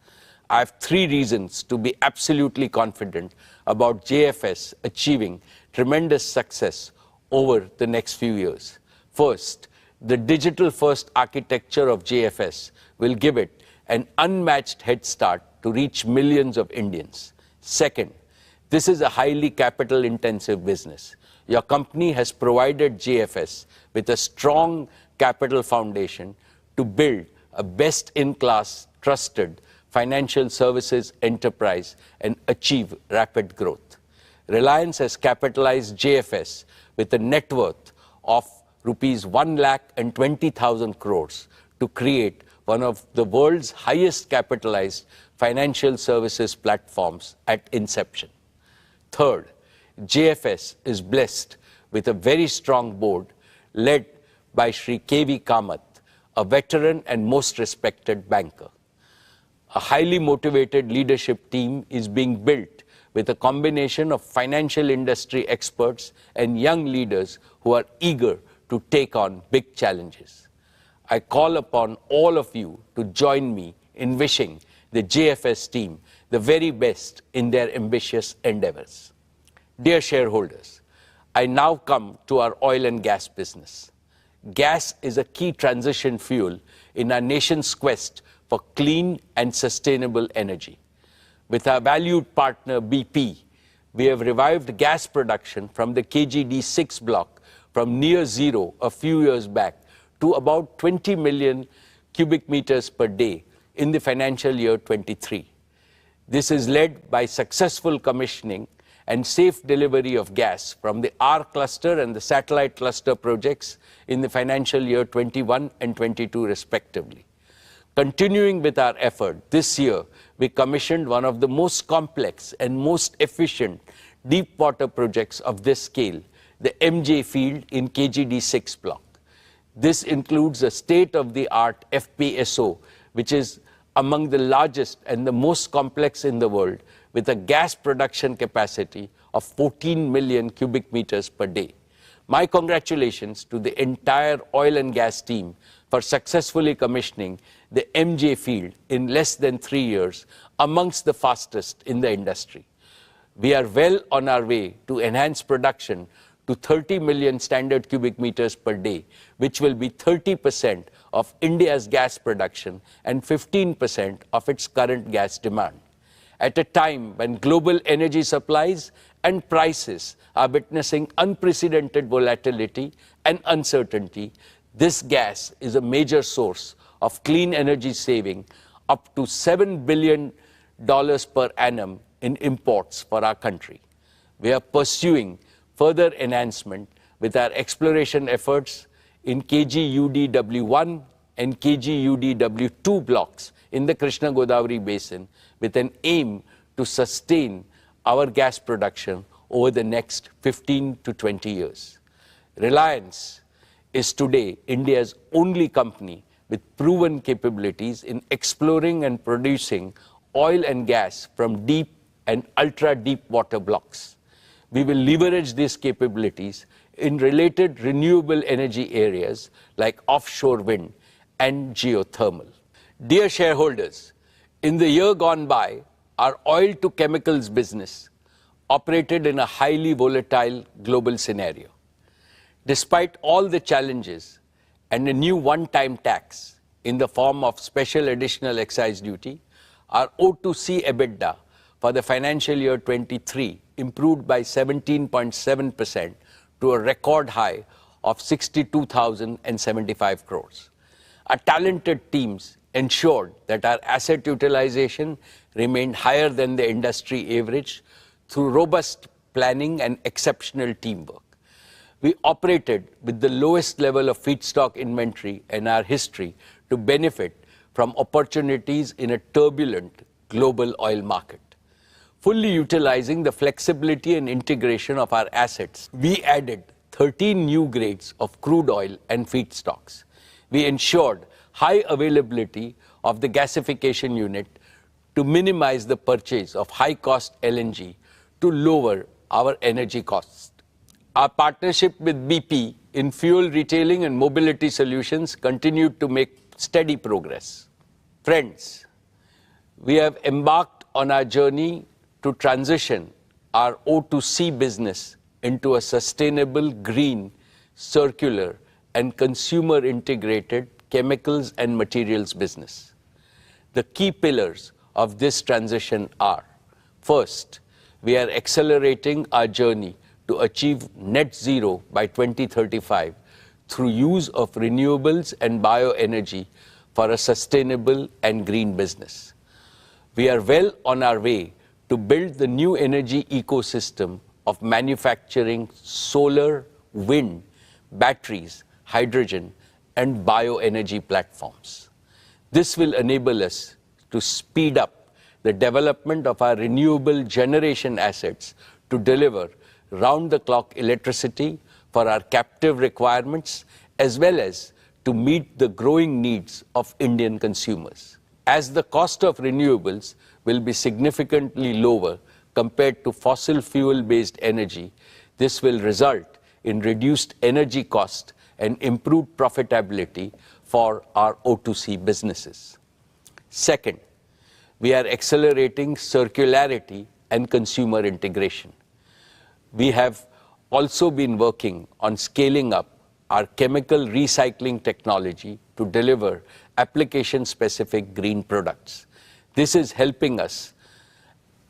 I have 3 reasons to be absolutely confident about JFS achieving tremendous success over the next few years. First, the digital-first architecture of JFS will give it an unmatched head start to reach millions of Indians. Second, this is a highly capital-intensive business. Your company has provided JFS with a strong capital foundation to build a best-in-class, trusted financial services enterprise and achieve rapid growth. Reliance has capitalized JFS with a net worth of rupees 1,20,000 crores to create one of the world's highest capitalized financial services platforms at inception. Third, JFS is blessed with a very strong board led by Shri K.V. Kamath, a veteran and most respected banker. A highly motivated leadership team is being built with a combination of financial industry experts and young leaders who are eager to take on big challenges. I call upon all of you to join me in wishing the JFS team the very best in their ambitious endeavors. Dear shareholders, I now come to our oil and gas business. Gas is a key transition fuel in our nation's quest for clean and sustainable energy. With our valued partner BP, we have revived gas production from the KGD6 block from near zero a few years back to about 20 million cubic meters per day in the financial year 23. This is led by successful commissioning and safe delivery of gas from the R cluster and the satellite cluster projects in the financial year 21 and 22 respectively. Continuing with our effort, this year we commissioned one of the most complex and most efficient deep water projects of this scale, the MJ field in KGD6 block. This includes a state-of-the-art FPSO, which is among the largest and the most complex in the world, with a gas production capacity of 14 million cubic meters per day. My congratulations to the entire oil and gas team for successfully commissioning the MJ field in less than 3 years, amongst the fastest in the industry. We are well on our way to enhance production to 30 million standard cubic meters per day, which will be 30% of India's gas production and 15% of its current gas demand. At a time when global energy supplies and prices are witnessing unprecedented volatility and uncertainty, this gas is a major source of clean energy saving, up to $7 billion per annum in imports for our country. We are pursuing further enhancement with our exploration efforts in KGUDW1 and KGUDW2 blocks in the Krishna Godavari basin, with an aim to sustain our gas production over the next 15 to 20 years. Reliance is today India's only company with proven capabilities in exploring and producing oil and gas from deep and ultra-deep water blocks. We will leverage these capabilities in related renewable energy areas like offshore wind and geothermal. Dear shareholders, in the year gone by, our oil to chemicals business operated in a highly volatile global scenario. Despite all the challenges and a new one-time tax in the form of special additional excise duty, our O2C EBITDA for the financial year 23 improved by 17.7% to a record high of 62,075 crores. Our talented teams ensured that our asset utilization remained higher than the industry average through robust planning and exceptional teamwork. We operated with the lowest level of feedstock inventory in our history to benefit from opportunities in a turbulent global oil market. Fully utilizing the flexibility and integration of our assets, we added 13 new grades of crude oil and feedstocks. We ensured high availability of the gasification unit to minimize the purchase of high-cost LNG to lower our energy costs. Our partnership with BP in fuel retailing and mobility solutions continued to make steady progress. Friends, we have embarked on our journey to transition our O2C business into a sustainable, green, circular, and consumer-integrated chemicals and materials business. The key pillars of this transition are: first, we are accelerating our journey to achieve net zero by 2035 through use of renewables and bioenergy for a sustainable and green business. We are well on our way to build the new energy ecosystem of manufacturing solar, wind, batteries, hydrogen, and bioenergy platforms. This will enable us to speed up the development of our renewable generation assets to deliver round-the-clock electricity for our captive requirements, as well as to meet the growing needs of Indian consumers. As the cost of renewables will be significantly lower compared to fossil fuel-based energy, this will result in reduced energy cost and improved profitability for our O2C businesses. Second, we are accelerating circularity and consumer integration. We have also been working on scaling up our chemical recycling technology to deliver application-specific green products. This is helping us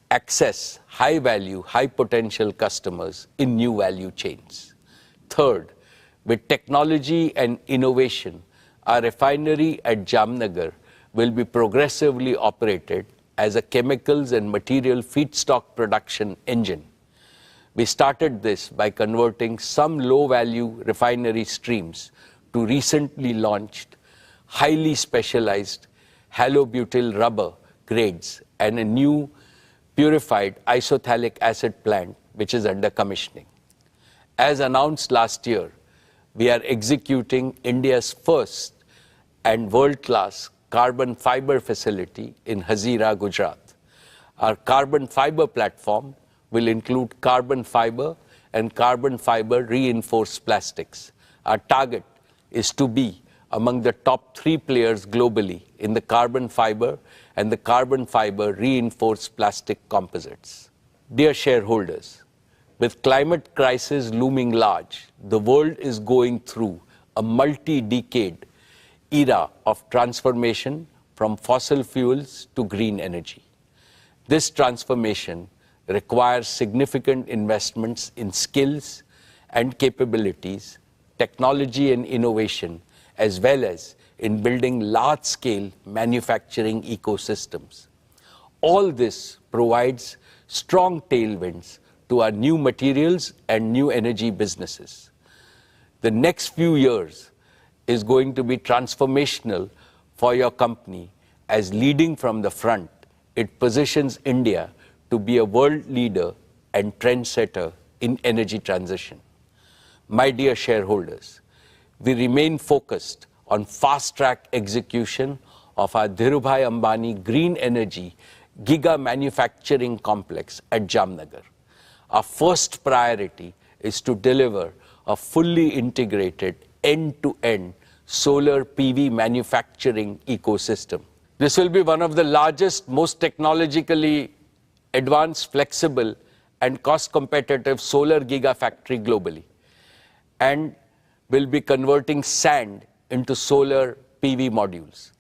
access high-value, high-potential customers in new value chains. Third, with technology and innovation, our refinery at Jamnagar will be progressively operated as a chemicals and material feedstock production engine. We started this by converting some low-value refinery streams to recently launched, highly specialized halobutyl rubber grades and a new purified isophthalic acid plant, which is under commissioning. As announced last year, we are executing India's first and world-class carbon fiber facility in Hazira, Gujarat. Our carbon fiber platform will include carbon fiber and carbon fiber reinforced plastics. Our target is to be among the top 3 players globally in the carbon fiber and the carbon fiber reinforced plastic composites. Dear shareholders, with climate crisis looming large, the world is going through a multi-decade era of transformation from fossil fuels to green energy. This transformation requires significant investments in skills and capabilities, technology and innovation, as well as in building large-scale manufacturing ecosystems. All this provides strong tailwinds to our new materials and new energy businesses. The next few years is going to be transformational for your company as leading from the front. It positions India to be a world leader and trendsetter in energy transition. My dear shareholders, we remain focused on fast-track execution of our Dhirubhai Ambani Green Energy Giga Manufacturing Complex at Jamnagar. Our first priority is to deliver a fully integrated end-to-end solar PV manufacturing ecosystem. This will be one of the largest, most technologically advanced, flexible, and cost-competitive solar gigafactory globally, and will be converting sand into solar PV modules.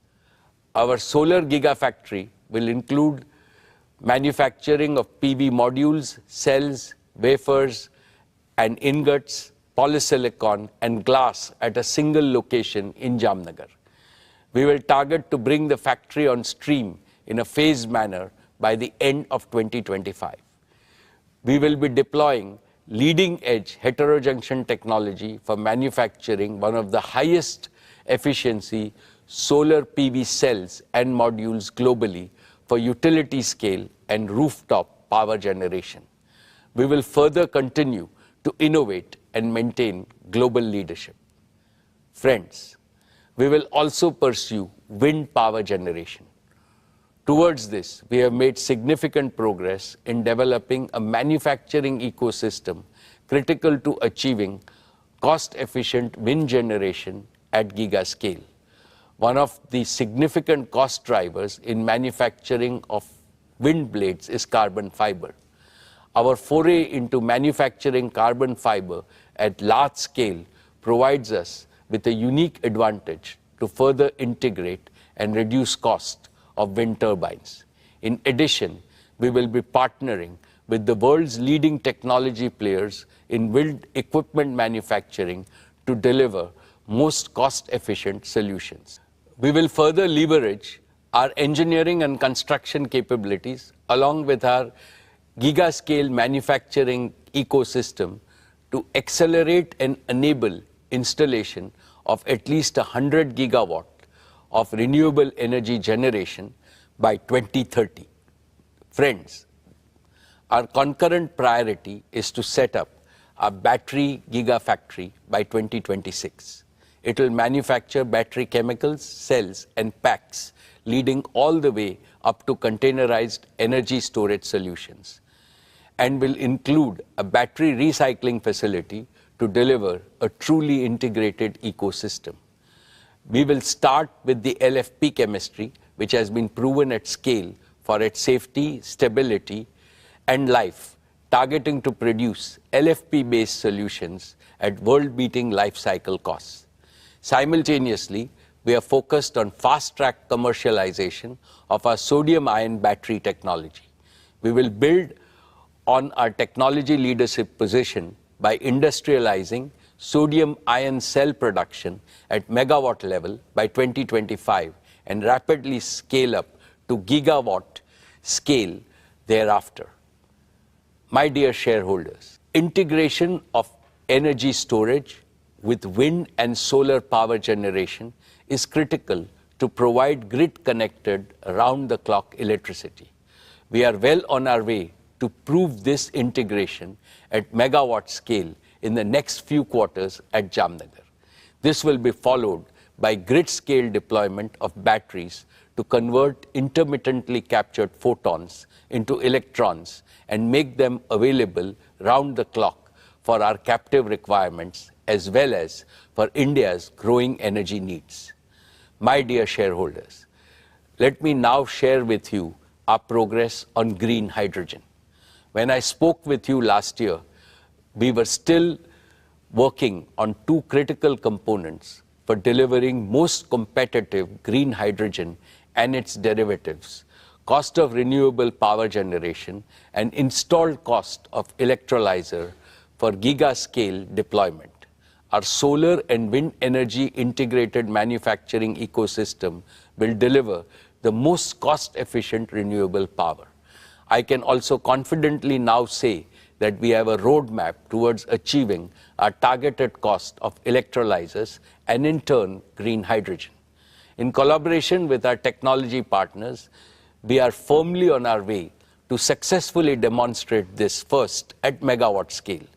Our solar gigafactory will include manufacturing of PV modules, cells, wafers, and ingots, polysilicon, and glass at a single location in Jamnagar. We will target to bring the factory on stream in a phased manner by the end of 2025. We will be deploying leading-edge heterojunction technology for manufacturing one of the highest efficiency solar PV cells and modules globally for utility scale and rooftop power generation. We will further continue to innovate and maintain global leadership. Friends, we will also pursue wind power generation. Towards this, we have made significant progress in developing a manufacturing ecosystem critical to achieving cost-efficient wind generation at giga scale. One of the significant cost drivers in manufacturing of wind blades is carbon fiber. Our foray into manufacturing carbon fiber at large scale provides us with a unique advantage to further integrate and reduce cost of wind turbines. In addition, we will be partnering with the world's leading technology players in wind equipment manufacturing to deliver most cost-efficient solutions. We will further leverage our engineering and construction capabilities along with our giga-scale manufacturing ecosystem to accelerate and enable installation of at least 100 gigawatt of renewable energy generation by 2030. Friends, our concurrent priority is to set up a battery gigafactory by 2026. It will manufacture battery chemicals, cells, and packs, leading all the way up to containerized energy storage solutions, and will include a battery recycling facility to deliver a truly integrated ecosystem. We will start with the LFP chemistry, which has been proven at scale for its safety, stability, and life, targeting to produce LFP-based solutions at world-beating life cycle costs. Simultaneously, we are focused on fast-track commercialization of our sodium-ion battery technology. We will build on our technology leadership position by industrializing sodium-ion cell production at megawatt level by 2025 and rapidly scale up to gigawatt scale thereafter. My dear shareholders, integration of energy storage with wind and solar power generation is critical to provide grid-connected, round-the-clock electricity. We are well on our way to prove this integration at megawatt scale in the next few quarters at Jamnagar. This will be followed by grid-scale deployment of batteries to convert intermittently captured photons into electrons and make them available round the clock for our captive requirements as well as for India's growing energy needs. My dear shareholders, let me now share with you our progress on green hydrogen. When I spoke with you last year, we were still working on two critical components for delivering most competitive green hydrogen and its derivatives: cost of renewable power generation and installed cost of electrolyzer for giga-scale deployment. Our solar and wind energy integrated manufacturing ecosystem will deliver the most cost-efficient renewable power. I can also confidently now say that we have a roadmap towards achieving our targeted cost of electrolyzers and in turn green hydrogen. In collaboration with our technology partners, we are firmly on our way to successfully demonstrate this first at megawatt scale.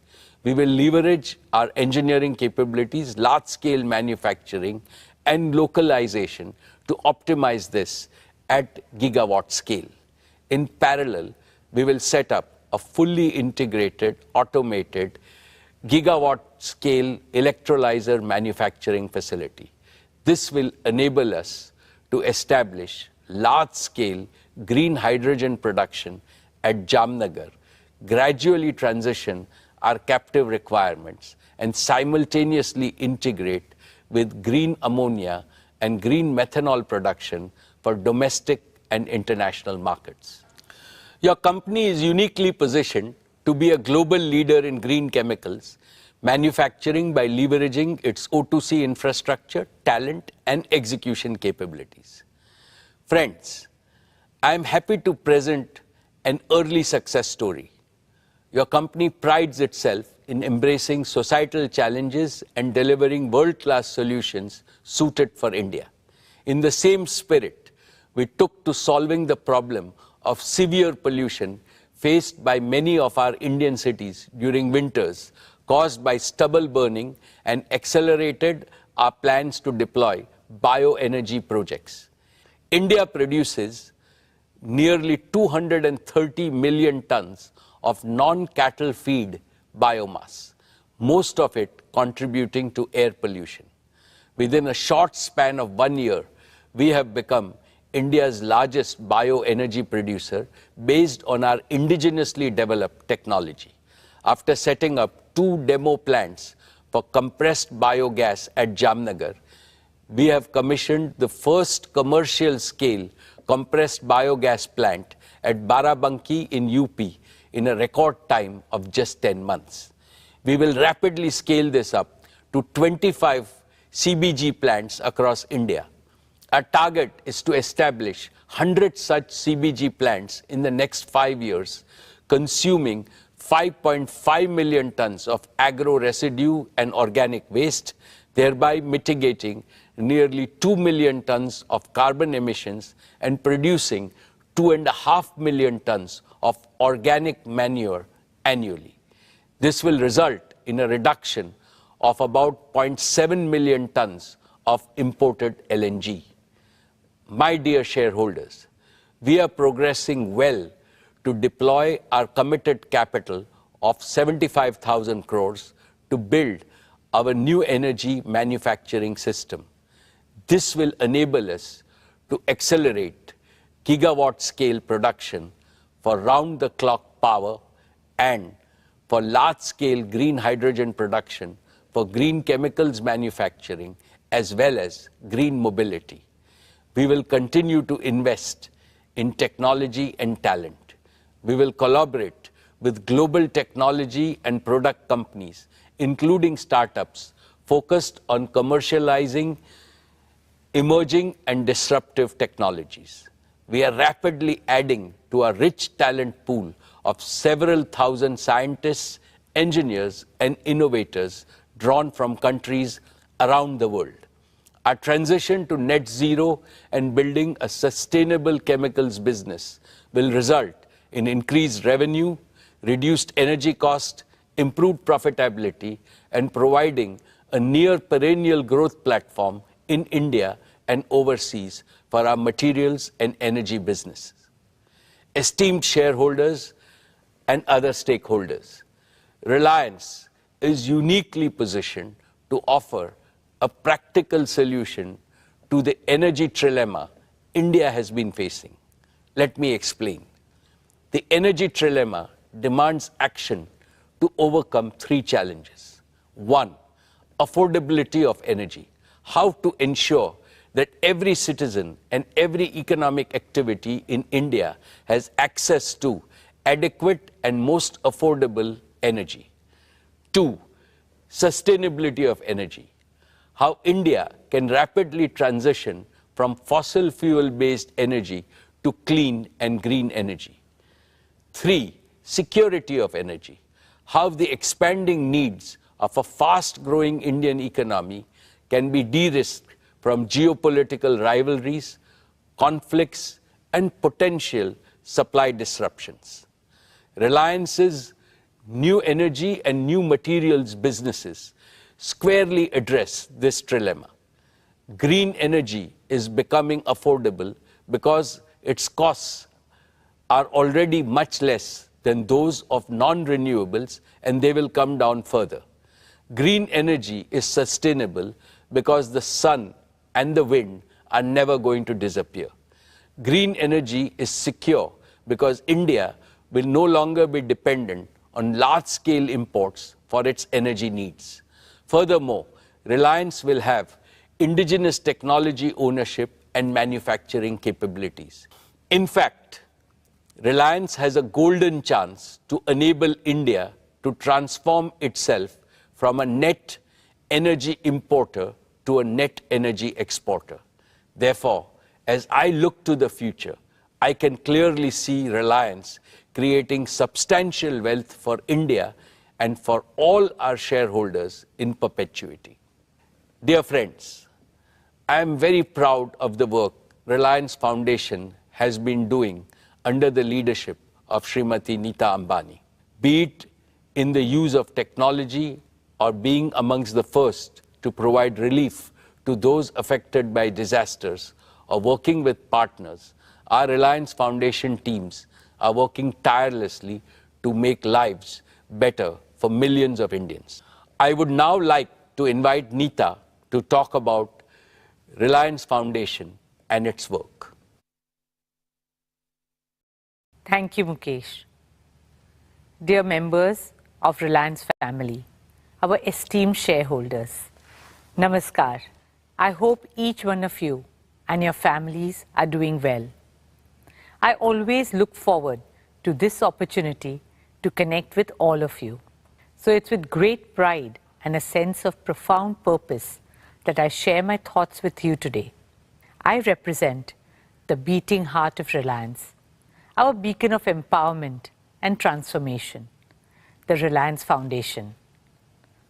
We will leverage our engineering capabilities, large-scale manufacturing, and localization to optimize this at gigawatt scale. In parallel, we will set up a fully integrated, automated, gigawatt-scale electrolyzer manufacturing facility. This will enable us to establish large-scale green hydrogen production at Jamnagar, gradually transition our captive requirements, and simultaneously integrate with green ammonia and green methanol production for domestic and international markets. Your company is uniquely positioned to be a global leader in green chemicals, manufacturing by leveraging its O2C infrastructure, talent, and execution capabilities. Friends, I am happy to present an early success story. Your company prides itself in embracing societal challenges and delivering world-class solutions suited for India. In the same spirit, we took to solving the problem of severe pollution faced by many of our Indian cities during winters caused by stubble burning and accelerated our plans to deploy bioenergy projects. India produces nearly 230 million tons of non-cattle feed biomass, most of it contributing to air pollution. Within a short span of 1 year, we have become India's largest bioenergy producer based on our indigenously developed technology. After setting up 2 demo plants for compressed biogas at Jamnagar, we have commissioned the first commercial-scale compressed biogas plant at Barabanki in UP in a record time of just 10 months. We will rapidly scale this up to 25 CBG plants across India. Our target is to establish 100 such CBG plants in the next 5 years, consuming 5.5 million tons of agro residue and organic waste, thereby mitigating nearly 2 million tons of carbon emissions and producing 2.5 million tons of organic manure annually. This will result in a reduction of about 0.7 million tons of imported LNG. My dear shareholders, we are progressing well to deploy our committed capital of 75,000 crores to build our new energy manufacturing system. This will enable us to accelerate gigawatt scale production for round-the-clock power and for large-scale green hydrogen production, for green chemicals manufacturing, as well as green mobility. We will continue to invest in technology and talent. We will collaborate with global technology and product companies, including startups, focused on commercializing emerging and disruptive technologies. We are rapidly adding to our rich talent pool of several thousand scientists, engineers, and innovators drawn from countries around the world. Our transition to net zero and building a sustainable chemicals business will result in increased revenue, reduced energy cost, improved profitability, and providing a near perennial growth platform in India and overseas for our materials and energy businesses. Esteemed shareholders and other stakeholders, Reliance is uniquely positioned to offer a practical solution to the energy trilemma India has been facing. Let me explain. The energy trilemma demands action to overcome three challenges. One, affordability of energy. How to ensure that every citizen and every economic activity in India has access to adequate and most affordable energy. Two, sustainability of energy. How India can rapidly transition from fossil fuel-based energy to clean and green energy. Three, security of energy. How the expanding needs of a fast-growing Indian economy can be de-risked from geopolitical rivalries, conflicts, and potential supply disruptions. Reliance's new energy and new materials businesses squarely address this trilemma. Green energy is becoming affordable because its costs are already much less than those of non-renewables, and they will come down further. Green energy is sustainable because the sun and the wind are never going to disappear. Green energy is secure because India will no longer be dependent on large-scale imports for its energy needs. Furthermore, Reliance will have indigenous technology ownership and manufacturing capabilities. In fact, Reliance has a golden chance to enable India to transform itself from a net energy importer to a net energy exporter. Therefore, as I look to the future, I can clearly see Reliance creating substantial wealth for India and for all our shareholders in perpetuity. Dear friends, I am very proud of the work Reliance Foundation has been doing under the leadership of Srimati Nita Ambani, be it in the use of technology or being amongst the first to provide relief to those affected by disasters or working with partners. Our Reliance Foundation teams are working tirelessly to make lives better for millions of Indians. I would now like to invite Nita to talk about Reliance Foundation and its work. Thank you, Mukesh. Dear members of Reliance family, our esteemed shareholders, Namaskar. I hope each one of you and your families are doing well. I always look forward to this opportunity to connect with all of you. So it's with great pride and a sense of profound purpose that I share my thoughts with you today. I represent the beating heart of Reliance, our beacon of empowerment and transformation, the Reliance Foundation.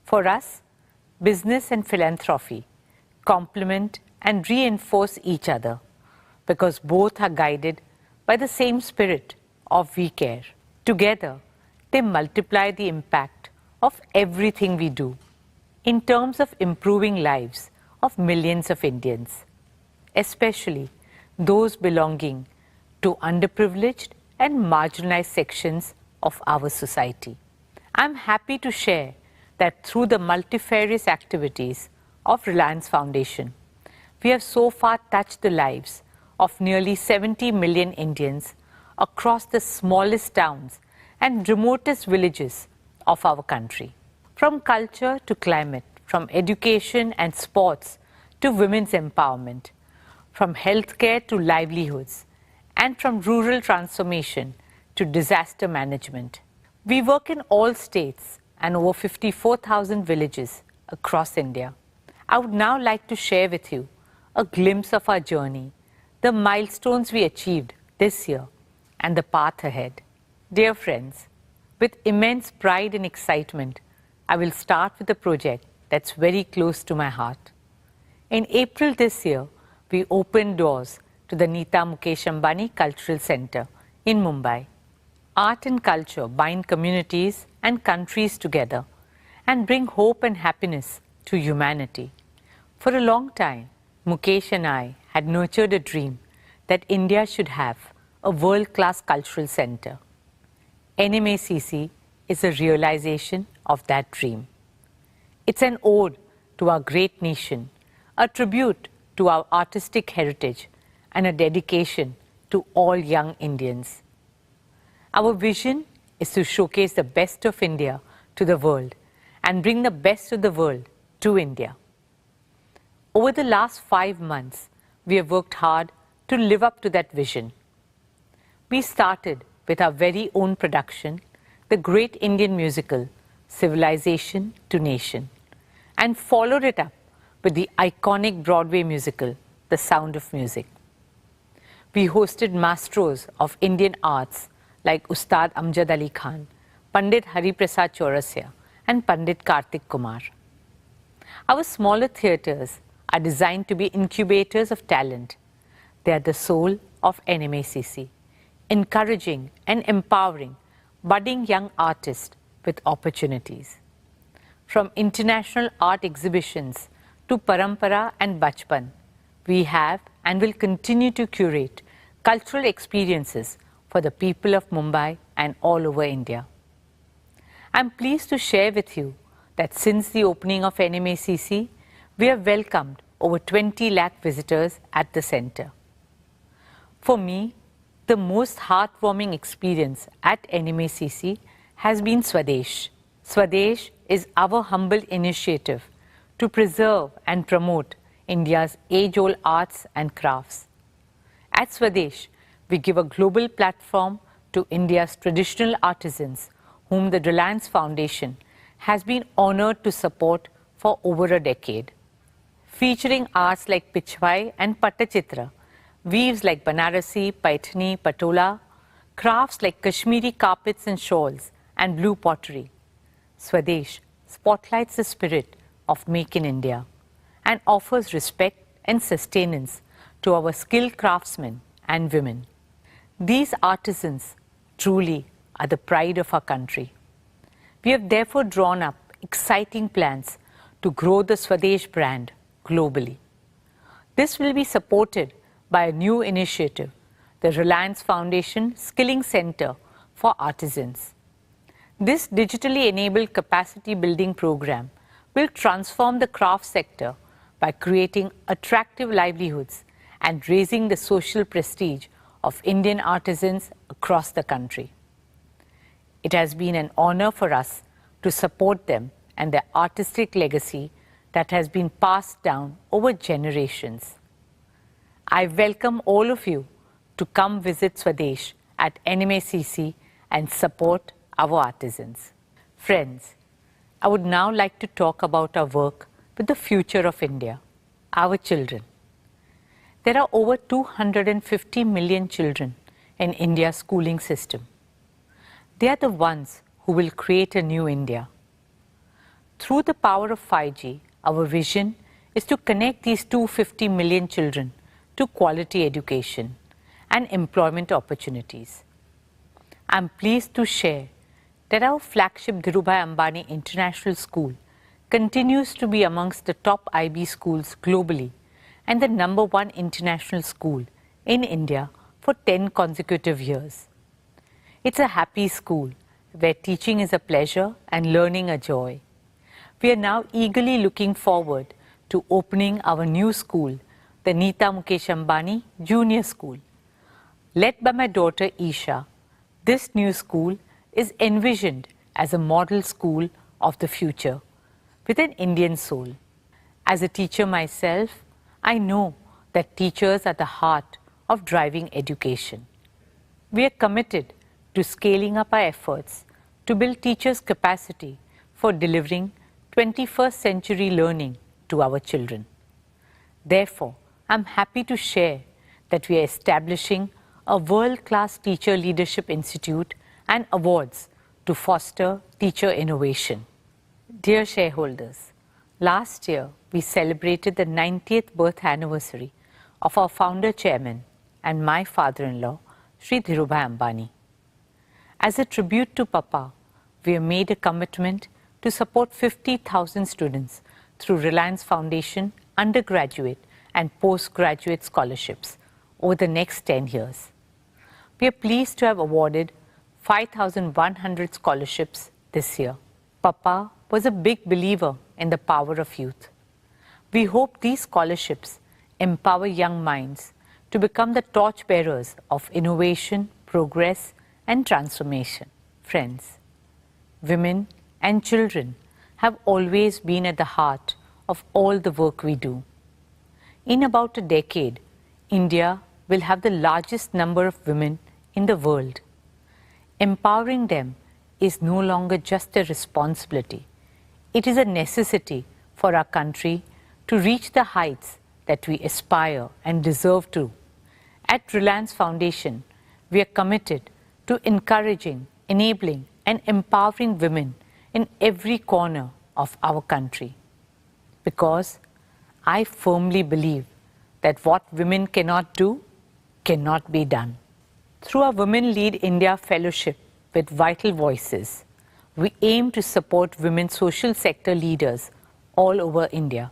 For us, business and philanthropy complement and reinforce each other because both are guided by the same spirit of we care. Together, they multiply the impact of everything we do in terms of improving lives of millions of Indians, especially those belonging to underprivileged and marginalized sections of our society. I'm happy to share that through the multifarious activities of Reliance Foundation, we have so far touched the lives of nearly 70 million Indians across the smallest towns and remotest villages of our country. From culture to climate, from education and sports to women's empowerment, from healthcare to livelihoods, and from rural transformation to disaster management. We work in all states and over 54,000 villages across India. I would now like to share with you a glimpse of our journey, the milestones we achieved this year, and the path ahead. Dear friends, with immense pride and excitement, I will start with a project that's very close to my heart. In April this year, we opened doors to the Nita Mukesh Ambani Cultural Center in Mumbai. Art and culture bind communities and countries together and bring hope and happiness to humanity. For a long time, Mukesh and I had nurtured a dream that India should have a world-class cultural center. NMACC is a realization of that dream. It's an ode to our great nation, a tribute to our artistic heritage, and a dedication to all young Indians. Our vision is to showcase the best of India to the world and bring the best of the world to India. Over the last 5 months, we have worked hard to live up to that vision. We started with our very own production, the great Indian musical, Civilization to Nation, and followed it up with the iconic Broadway musical, The Sound of Music. We hosted maestros of Indian arts like Ustad Amjad Ali Khan, Pandit Hari Prasad Chaurasya, and Pandit Kartik Kumar. Our smaller theatres are designed to be incubators of talent. They are the soul of NMACC, encouraging and empowering budding young artists with opportunities. From international art exhibitions to Parampara and Bachpan, we have and will continue to curate cultural experiences for the people of Mumbai and all over India. I'm pleased to share with you that since the opening of NMACC, we have welcomed over 20 lakh visitors at the center. For me, the most heartwarming experience at NMACC has been Swadesh. Swadesh is our humble initiative to preserve and promote India's age-old arts and crafts. At Swadesh, we give a global platform to India's traditional artisans whom the Reliance Foundation has been honored to support for over a decade. Featuring arts like Pichwai and Pattachitra, weaves like Banarasi, Paithani, Patola, crafts like Kashmiri carpets and shawls, and blue pottery. Swadesh spotlights the spirit of Make in India and offers respect and sustenance to our skilled craftsmen and women. These artisans truly are the pride of our country. We have therefore drawn up exciting plans to grow the Swadesh brand globally. This will be supported by a new initiative, the Reliance Foundation Skilling Center for Artisans. This digitally enabled capacity building program will transform the craft sector by creating attractive livelihoods and raising the social prestige of Indian artisans across the country. It has been an honor for us to support them and their artistic legacy that has been passed down over generations. I welcome all of you to come visit Swadesh at NMACC and support our artisans. Friends, I would now like to talk about our work with the future of India, our children. There are over 250 million children in India's schooling system. They are the ones who will create a new India. Through the power of 5G, our vision is to connect these 250 million children to quality education and employment opportunities. I'm pleased to share that our flagship Dhirubhai Ambani International School continues to be amongst the top IB schools globally and the #1 international school in India for 10 consecutive years. It's a happy school where teaching is a pleasure and learning a joy. We are now eagerly looking forward to opening our new school, the Nita Mukesh Ambani Junior School. Led by my daughter Isha, this new school is envisioned as a model school of the future with an Indian soul. As a teacher myself, I know that teachers are the heart of driving education. We are committed to scaling up our efforts to build teachers' capacity for delivering 21st century learning to our children. Therefore, I'm happy to share that we are establishing a world-class Teacher Leadership Institute and awards to foster teacher innovation. Dear shareholders, last year we celebrated the 90th birth anniversary of our founder chairman and my father-in-law, Sri Dhirubhai Ambani. As a tribute to Papa, we have made a commitment to support 50,000 students through Reliance Foundation undergraduate and postgraduate scholarships over the next 10 years. We are pleased to have awarded 5,100 scholarships this year. Papa was a big believer in the power of youth. We hope these scholarships empower young minds to become the torchbearers of innovation, progress, and transformation. Friends, women and children have always been at the heart of all the work we do. In about a decade, India will have the largest number of women in the world. Empowering them is no longer just a responsibility. It is a necessity for our country to reach the heights that we aspire and deserve to. At Reliance Foundation, we are committed to encouraging, enabling, and empowering women in every corner of our country. Because I firmly believe that what women cannot do cannot be done. Through our Women Lead India Fellowship with Vital Voices, we aim to support women social sector leaders all over India.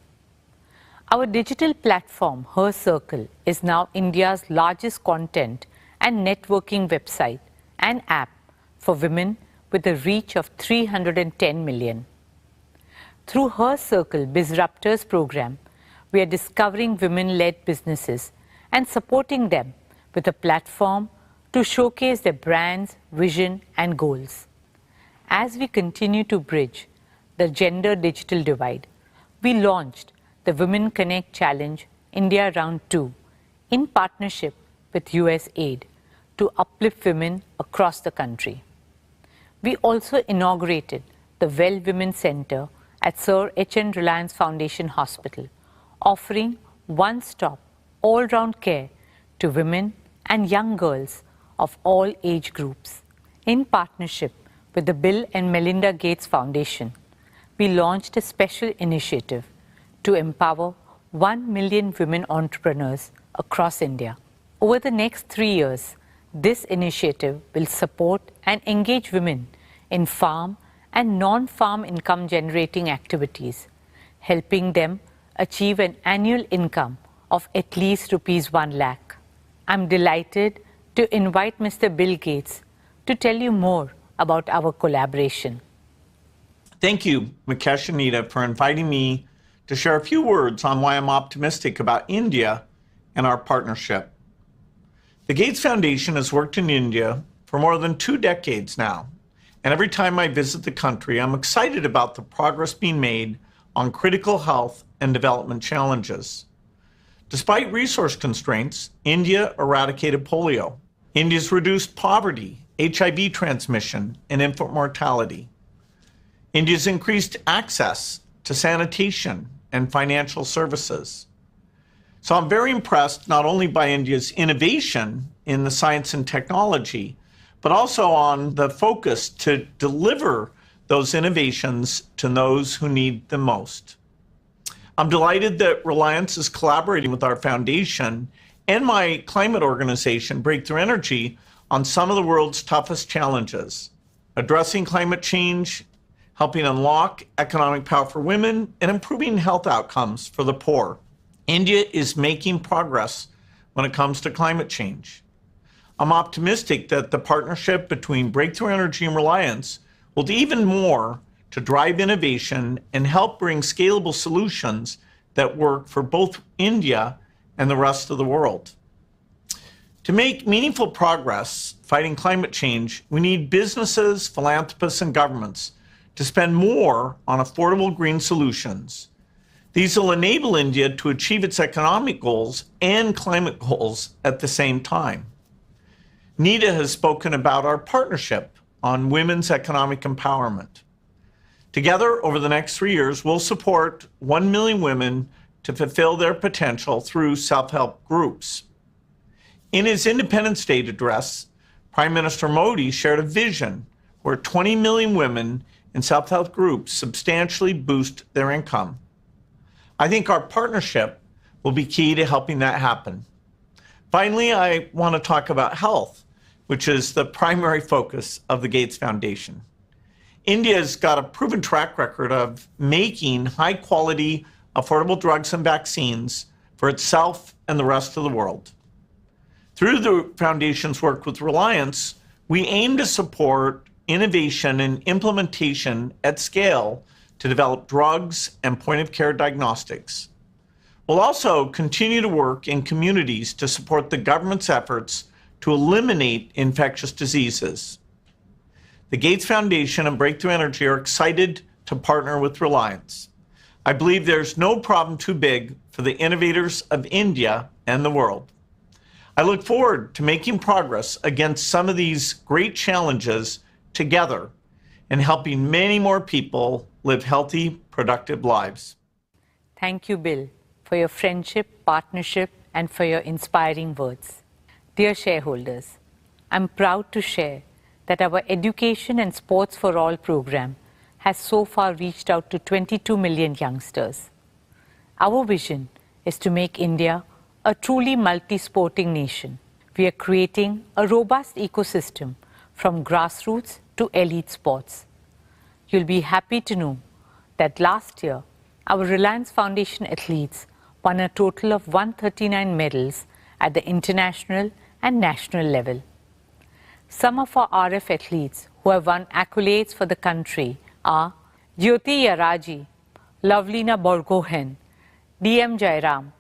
Our digital platform, Her Circle, is now India's largest content and networking website and app for women with a reach of 310 million. Through Her Circle Bizruptors program, we are discovering women-led businesses and supporting them with a platform to showcase their brands, vision, and goals. As we continue to bridge the gender digital divide, we launched the Women Connect Challenge India Round 2 in partnership with USAID to uplift women across the country. We also inaugurated the Well Women Center at Sir H.N. Reliance Foundation Hospital, offering one-stop, all-round care to women and young girls of all age groups. In partnership with the Bill and Melinda Gates Foundation, we launched a special initiative to empower 1 million women entrepreneurs across India. Over the next 3 years, this initiative will support and engage women in farm and non-farm income generating activities, helping them achieve an annual income of at least ₹1 lakh. I'm delighted to invite Mr. Bill Gates to tell you more about our collaboration. Thank you, Mukesh and Nita, for inviting me to share a few words on why I'm optimistic about India and our partnership. The Gates Foundation has worked in India for more than 2 decades now, and every time I visit the country, I'm excited about the progress being made on critical health and development challenges. Despite resource constraints, India eradicated polio. India's reduced poverty, HIV transmission, and infant mortality. India's increased access to sanitation and financial services. So I'm very impressed not only by India's innovation in the science and technology, but also on the focus to deliver those innovations to those who need them most. I'm delighted that Reliance is collaborating with our foundation and my climate organization, Breakthrough Energy, on some of the world's toughest challenges, addressing climate change, helping unlock economic power for women, and improving health outcomes for the poor. India is making progress when it comes to climate change. I'm optimistic that the partnership between Breakthrough Energy and Reliance will do even more to drive innovation and help bring scalable solutions that work for both India and the rest of the world. To make meaningful progress fighting climate change, we need businesses, philanthropists, and governments to spend more on affordable green solutions. These will enable India to achieve its economic goals and climate goals at the same time. Nita has spoken about our partnership on women's economic empowerment. Together, over the next 3 years, we'll support 1 million women to fulfill their potential through self-help groups. In his Independence Day address, Prime Minister Modi shared a vision where 20 million women in self-help groups substantially boost their income. I think our partnership will be key to helping that happen. Finally, I want to talk about health, which is the primary focus of the Gates Foundation. India's got a proven track record of making high-quality, affordable drugs and vaccines for itself and the rest of the world. Through the Foundation's work with Reliance, we aim to support innovation and implementation at scale to develop drugs and point-of-care diagnostics. We'll also continue to work in communities to support the government's efforts to eliminate infectious diseases. The Gates Foundation and Breakthrough Energy are excited to partner with Reliance. I believe there's no problem too big for the innovators of India and the world. I look forward to making progress against some of these great challenges together and helping many more people live healthy, productive lives. Thank you, Bill, for your friendship, partnership, and for your inspiring words. Dear shareholders, I'm proud to share that our Education and Sports for All program has so far reached out to 22 million youngsters. Our vision is to make India a truly multi-sporting nation. We are creating a robust ecosystem from grassroots to elite sports. You'll be happy to know that last year, our Reliance Foundation athletes won a total of 139 medals at the international and national level. Some of our RF athletes who have won accolades for the country are Jyoti Yaraji, Lovelina Borgohen, DM Jairam,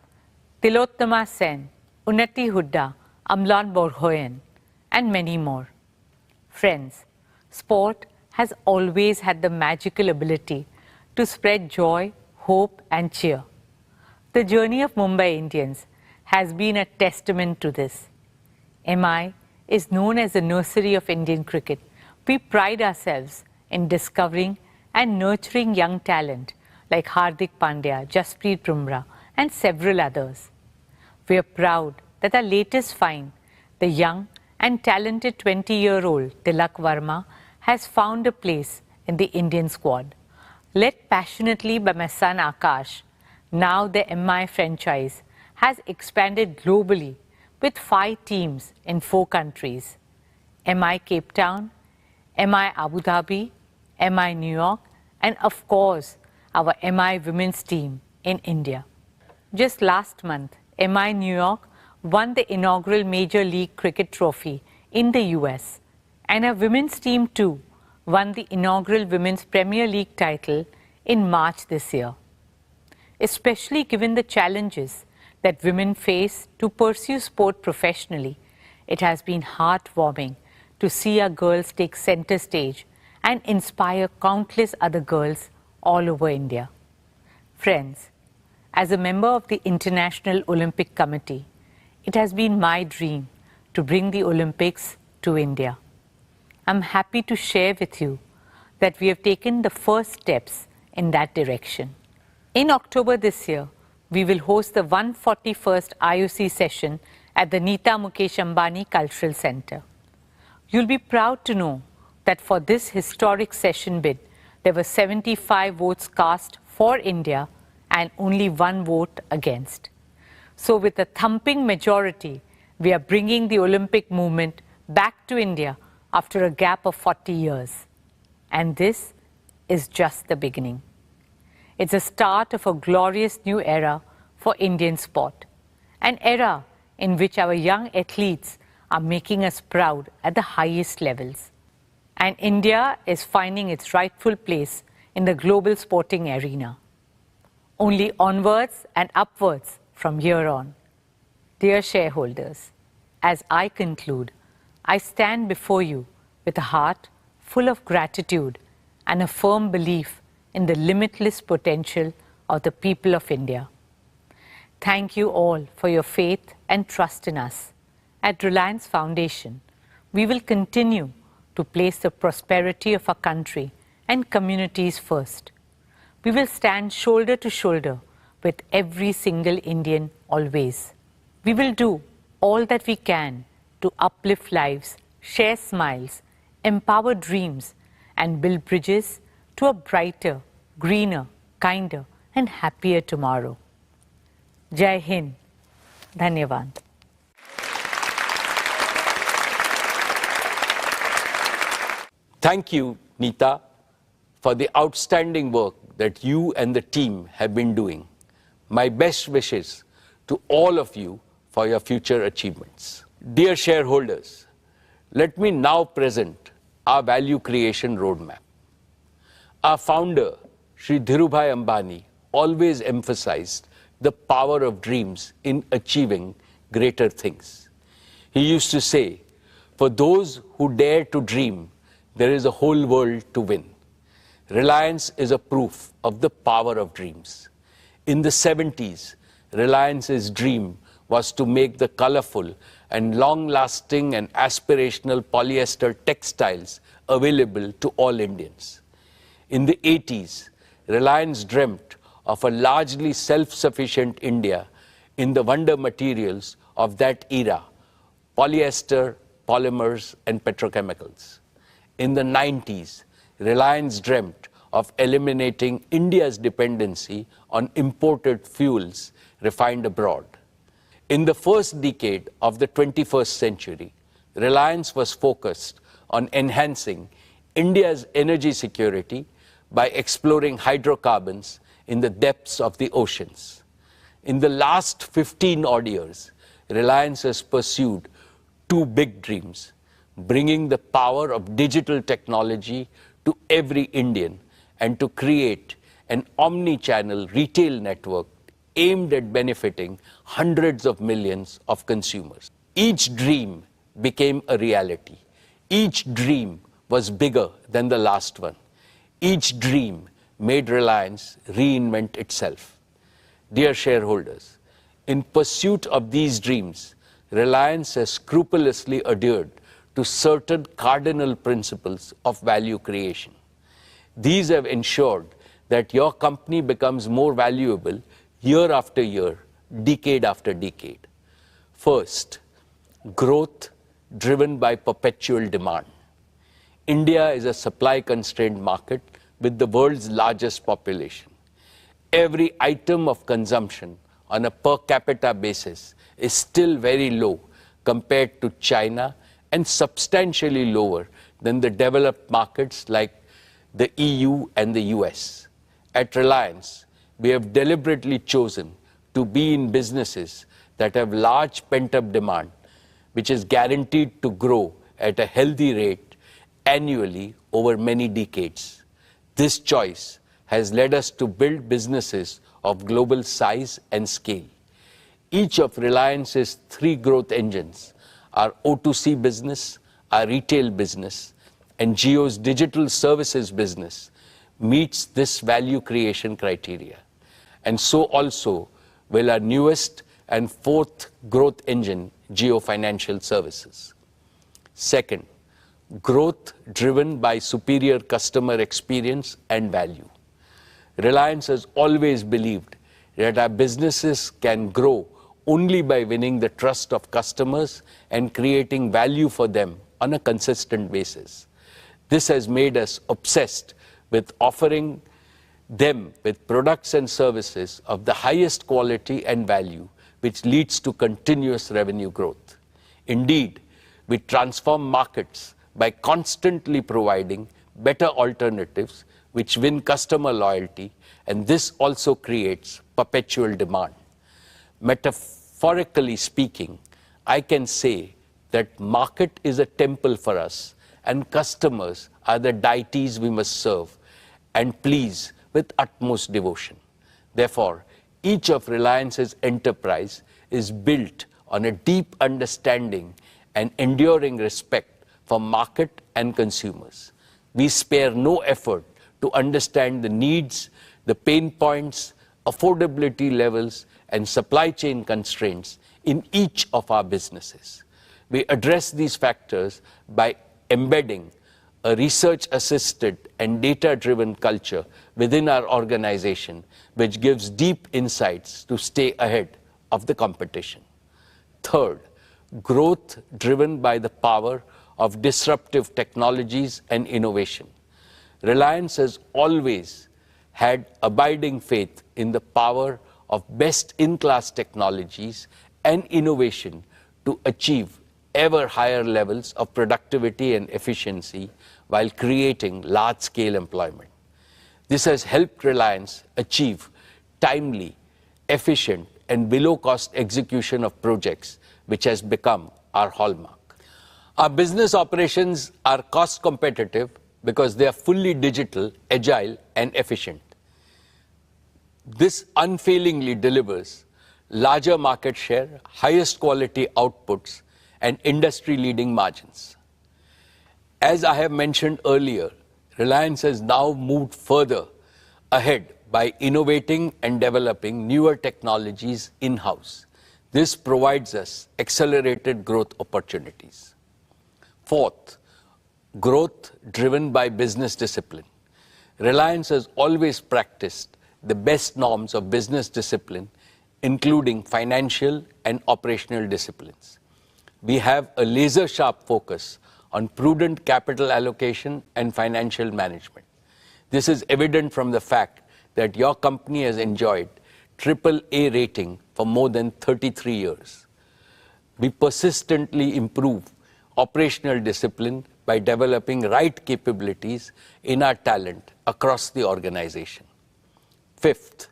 Tilottama Sen, Unnati Hudda, Amlan Borgohen, and many more. Friends, sport has always had the magical ability to spread joy, hope, and cheer. The journey of Mumbai Indians has been a testament to this. MI is known as the nursery of Indian cricket. We pride ourselves in discovering and nurturing young talent like Hardik Pandya, Jasprit Bumrah, and several others. We are proud that our latest find, the young and talented 20-year-old Tilak Verma, has found a place in the Indian squad. Led passionately by my son Akash, now the MI franchise has expanded globally with 5 teams in 4 countries: MI Cape Town, MI Abu Dhabi, MI New York, and of course, our MI women's team in India. Just last month, MI New York won the inaugural Major League Cricket trophy in the US, and our women's team too won the inaugural Women's Premier League title in March this year. Especially given the challenges that women face to pursue sport professionally, it has been heartwarming to see our girls take center stage and inspire countless other girls all over India. Friends, as a member of the International Olympic Committee, it has been my dream to bring the Olympics to India. I'm happy to share with you that we have taken the first steps in that direction. In October this year, we will host the 141st IOC session at the Nita Mukesh Ambani Cultural Center. You'll be proud to know that for this historic session bid, there were 75 votes cast for India and only 1 vote against. So with a thumping majority, we are bringing the Olympic movement back to India after a gap of 40 years. And this is just the beginning. It's the start of a glorious new era for Indian sport, an era in which our young athletes are making us proud at the highest levels. And India is finding its rightful place in the global sporting arena. Only onwards and upwards from here on. Dear shareholders, as I conclude, I stand before you with a heart full of gratitude and a firm belief in the limitless potential of the people of India. Thank you all for your faith and trust in us. At Reliance Foundation, we will continue to place the prosperity of our country and communities first. We will stand shoulder to shoulder with every single Indian always. We will do all that we can to uplift lives, share smiles, empower dreams, and build bridges to a brighter, greener, kinder, and happier tomorrow. Jai Hind. Dhanyavad. Thank you, Neeta, for the outstanding work that you and the team have been doing. My best wishes to all of you for your future achievements. Dear shareholders, let me now present our value creation roadmap. Our founder, Shri Dhirubhai Ambani, always emphasized the power of dreams in achieving greater things. He used to say, for those who dare to dream, there is a whole world to win. Reliance is a proof of the power of dreams. In the 70s, Reliance's dream was to make the colorful and long-lasting and aspirational polyester textiles available to all Indians. In the 80s, Reliance dreamt of a largely self-sufficient India in the wonder materials of that era, polyester, polymers, and petrochemicals. In the 90s, Reliance dreamt of eliminating India's dependency on imported fuels refined abroad. In the first decade of the 21st century, Reliance was focused on enhancing India's energy security by exploring hydrocarbons in the depths of the oceans. In the last 15 odd years, Reliance has pursued 2 big dreams: bringing the power of digital technology to every Indian and to create an omni-channel retail network aimed at benefiting hundreds of millions of consumers. Each dream became a reality. Each dream was bigger than the last one. Each dream made Reliance reinvent itself. Dear shareholders, in pursuit of these dreams, Reliance has scrupulously adhered to certain cardinal principles of value creation. These have ensured that your company becomes more valuable year after year, decade after decade. First, growth driven by perpetual demand. India is a supply-constrained market with the world's largest population. Every item of consumption on a per capita basis is still very low compared to China and substantially lower than the developed markets like the EU and the US. At Reliance, we have deliberately chosen to be in businesses that have large pent-up demand, which is guaranteed to grow at a healthy rate annually over many decades. This choice has led us to build businesses of global size and scale. Each of Reliance's 3 growth engines, our O2C business, our retail business, and Jio's digital services business, meets this value creation criteria. And so also will our newest and 4th growth engine, Jio Financial Services. Second, growth driven by superior customer experience and value. Reliance has always believed that our businesses can grow only by winning the trust of customers and creating value for them on a consistent basis. This has made us obsessed with offering them with products and services of the highest quality and value, which leads to continuous revenue growth. Indeed, we transform markets by constantly providing better alternatives which win customer loyalty, and this also creates perpetual demand. Metaphorically speaking, I can say that market is a temple for us and customers are the deities we must serve and please with utmost devotion. Therefore, each of Reliance's enterprise is built on a deep understanding and enduring respect for market and consumers. We spare no effort to understand the needs, the pain points, affordability levels, and supply chain constraints in each of our businesses. We address these factors by embedding a research-assisted and data-driven culture within our organization, which gives deep insights to stay ahead of the competition. Third, growth driven by the power of disruptive technologies and innovation. Reliance has always had abiding faith in the power of best-in-class technologies and innovation to achieve ever higher levels of productivity and efficiency while creating large-scale employment. This has helped Reliance achieve timely, efficient, and below-cost execution of projects, which has become our hallmark. Our business operations are cost competitive because they are fully digital, agile, and efficient. This unfailingly delivers larger market share, highest quality outputs, and industry-leading margins. As I have mentioned earlier, Reliance has now moved further ahead by innovating and developing newer technologies in-house. This provides us accelerated growth opportunities. Fourth, growth driven by business discipline. Reliance has always practiced the best norms of business discipline, including financial and operational disciplines. We have a laser-sharp focus on prudent capital allocation and financial management. This is evident from the fact that your company has enjoyed AAA rating for more than 33 years. We persistently improve operational discipline by developing right capabilities in our talent across the organization. Fifth,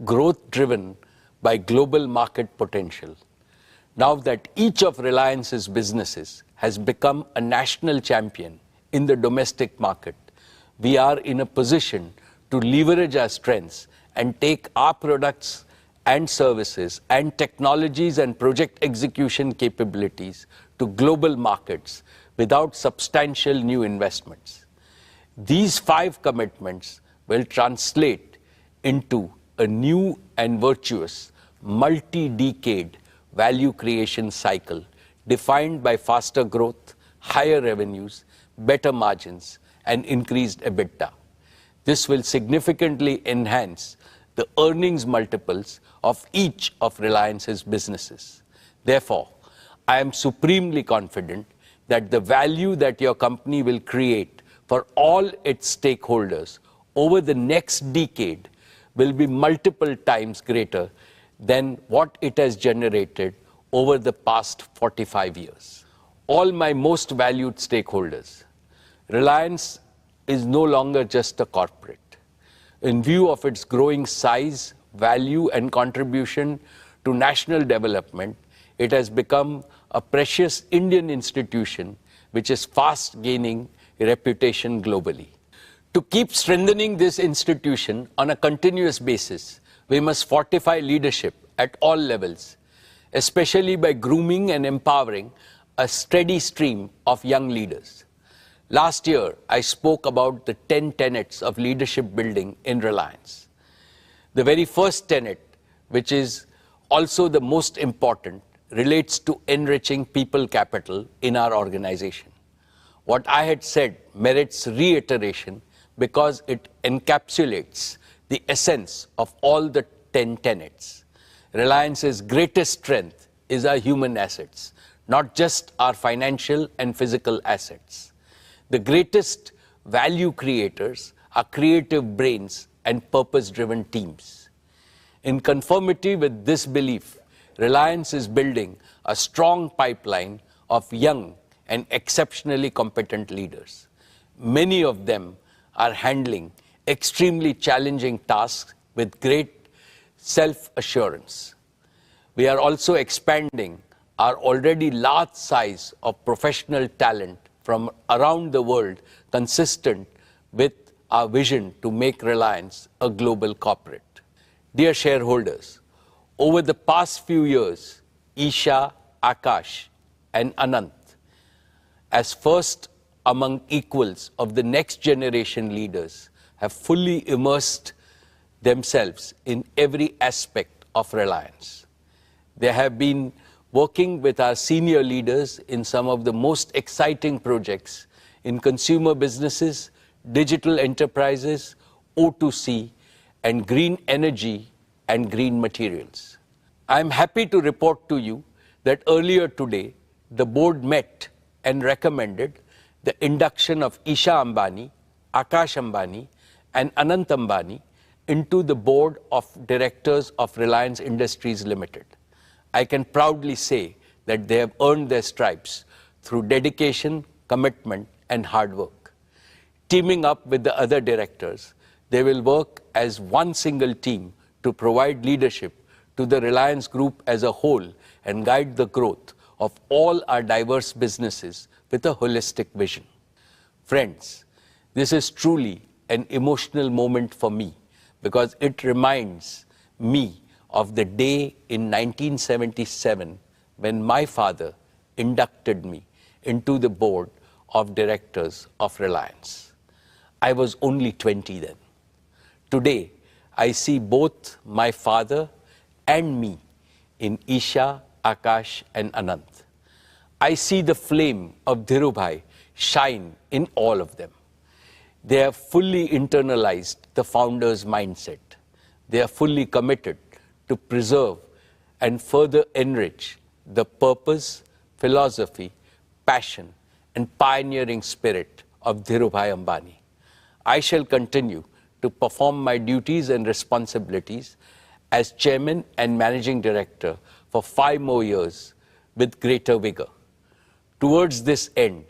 growth driven by global market potential. Now that each of Reliance's businesses has become a national champion in the domestic market, we are in a position to leverage our strengths and take our products and services and technologies and project execution capabilities to global markets without substantial new investments. These 5 commitments will translate into a new and virtuous multi-decade value creation cycle defined by faster growth, higher revenues, better margins, and increased EBITDA. This will significantly enhance the earnings multiples of each of Reliance's businesses. Therefore, I am supremely confident that the value that your company will create for all its stakeholders over the next decade will be multiple times greater than what it has generated over the past 45 years. All my most valued stakeholders, Reliance is no longer just a corporate. In view of its growing size, value, and contribution to national development, it has become a precious Indian institution which is fast gaining a reputation globally. To keep strengthening this institution on a continuous basis, we must fortify leadership at all levels, especially by grooming and empowering a steady stream of young leaders. Last year, I spoke about the 10 tenets of leadership building in Reliance. The very first tenet, which is also the most important, relates to enriching people capital in our organization. What I had said merits reiteration because it encapsulates the essence of all the 10 tenets. Reliance's greatest strength is our human assets, not just our financial and physical assets. The greatest value creators are creative brains and purpose-driven teams. In conformity with this belief, Reliance is building a strong pipeline of young and exceptionally competent leaders. Many of them are handling extremely challenging tasks with great self-assurance. We are also expanding our already large size of professional talent from around the world, consistent with our vision to make Reliance a global corporate. Dear shareholders, over the past few years, Isha, Akash, and Anant, as first among equals of the next generation leaders, have fully immersed themselves in every aspect of Reliance. They have been working with our senior leaders in some of the most exciting projects in consumer businesses, digital enterprises, O2C, and green energy and green materials. I am happy to report to you that earlier today, the board met and recommended the induction of Isha Ambani, Akash Ambani, and Anant Ambani into the board of directors of Reliance Industries Limited. I can proudly say that they have earned their stripes through dedication, commitment, and hard work. Teaming up with the other directors, they will work as one single team to provide leadership to the Reliance Group as a whole and guide the growth of all our diverse businesses with a holistic vision. Friends, this is truly an emotional moment for me because it reminds me of the day in 1977 when my father inducted me into the board of directors of Reliance. I was only 20 then. Today, I see both my father and me in Isha, Akash, and Anant. I see the flame of Dhirubhai shine in all of them. They have fully internalized the founder's mindset. They are fully committed to preserve and further enrich the purpose, philosophy, passion, and pioneering spirit of Dhirubhai Ambani. I shall continue to perform my duties and responsibilities as chairman and managing director for 5 more years with greater vigor. Towards this end,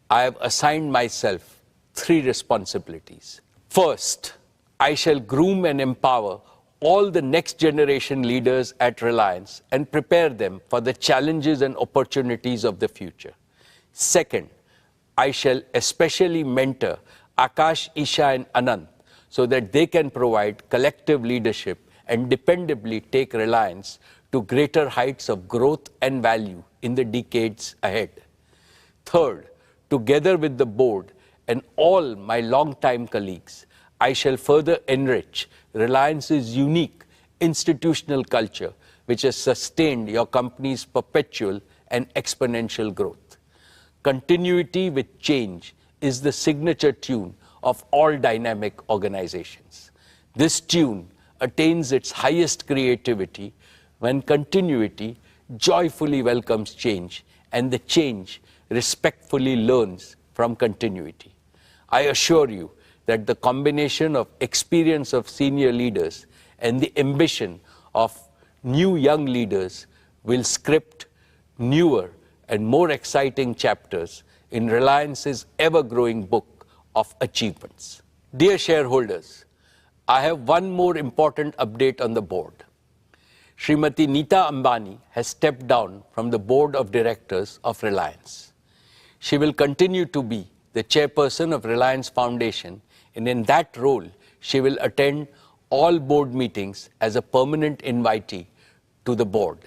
I have assigned myself 3 responsibilities. First, I shall groom and empower all the next generation leaders at Reliance and prepare them for the challenges and opportunities of the future. Second, I shall especially mentor Akash, Isha, and Anant so that they can provide collective leadership and dependably take Reliance to greater heights of growth and value in the decades ahead. Third, together with the board and all my longtime colleagues, I shall further enrich Reliance's unique institutional culture, which has sustained your company's perpetual and exponential growth. Continuity with change is the signature tune of all dynamic organizations. This tune attains its highest creativity when continuity joyfully welcomes change and the change respectfully learns from continuity. I assure you that the combination of experience of senior leaders and the ambition of new young leaders will script newer and more exciting chapters in Reliance's ever-growing book of achievements. Dear shareholders, I have one more important update on the board. Srimati Neeta Ambani has stepped down from the board of directors of Reliance. She will continue to be the chairperson of Reliance Foundation, and in that role, she will attend all board meetings as a permanent invitee to the board.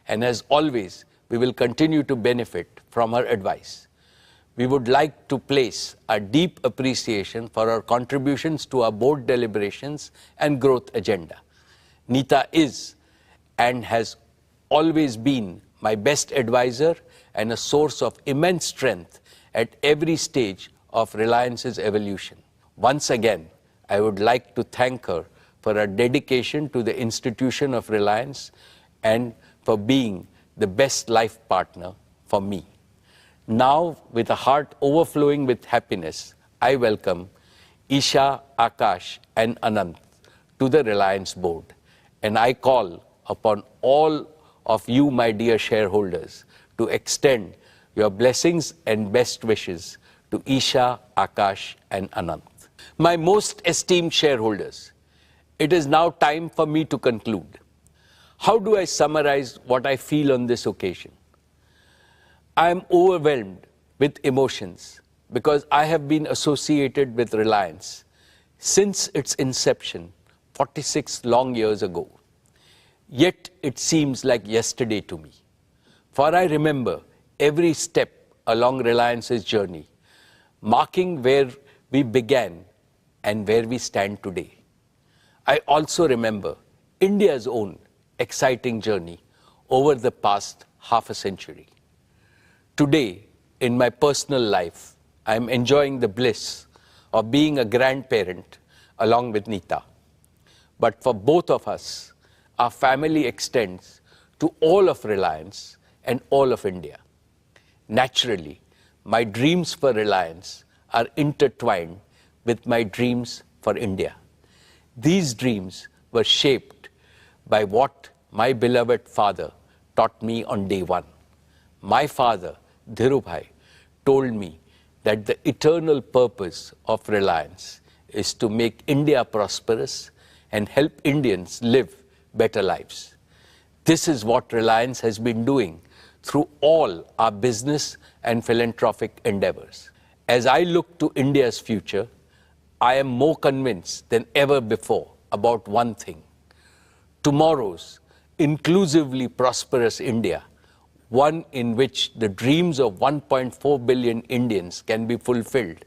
And as always, we will continue to benefit from her advice. We would like to place our deep appreciation for her contributions to our board deliberations and growth agenda. Neeta is and has always been my best advisor and a source of immense strength at every stage of Reliance's evolution. Once again, I would like to thank her for her dedication to the institution of Reliance and for being the best life partner for me. Now, with a heart overflowing with happiness, I welcome Isha, Akash, and Anant to the Reliance board. And I call upon all of you, my dear shareholders, to extend your blessings and best wishes to Isha, Akash, and Anant. My most esteemed shareholders, it is now time for me to conclude. How do I summarize what I feel on this occasion? I am overwhelmed with emotions because I have been associated with Reliance since its inception 46 long years ago. Yet it seems like yesterday to me. For I remember every step along Reliance's journey, marking where we began and where we stand today. I also remember India's own exciting journey over the past half a century. Today, in my personal life, I am enjoying the bliss of being a grandparent along with Neeta. But for both of us, our family extends to all of Reliance and all of India. Naturally, my dreams for Reliance are intertwined with my dreams for India. These dreams were shaped by what my beloved father taught me on day one. My father, Dhirubhai, told me that the eternal purpose of Reliance is to make India prosperous and help Indians live better lives. This is what Reliance has been doing through all our business and philanthropic endeavors. As I look to India's future, I am more convinced than ever before about one thing. Tomorrow's inclusively prosperous India, one in which the dreams of 1.4 billion Indians can be fulfilled,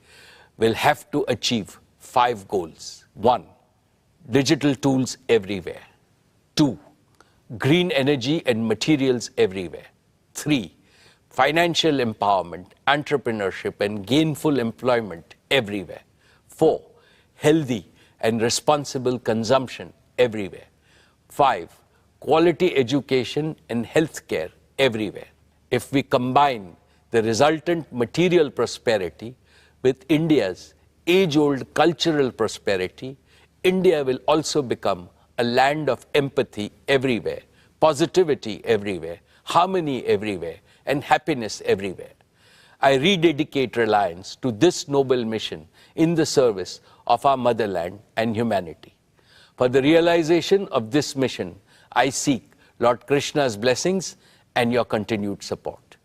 will have to achieve 5 goals. 1. Digital tools everywhere. 2. Green energy and materials everywhere. 3. Financial empowerment, entrepreneurship, and gainful employment everywhere. 4. Healthy and responsible consumption everywhere. 5. Quality education and healthcare everywhere. If we combine the resultant material prosperity with India's age-old cultural prosperity, India will also become a land of empathy everywhere, positivity everywhere, harmony everywhere, and happiness everywhere. I rededicate Reliance to this noble mission in the service of our motherland and humanity. For the realization of this mission, I seek Lord Krishna's blessings and your continued support.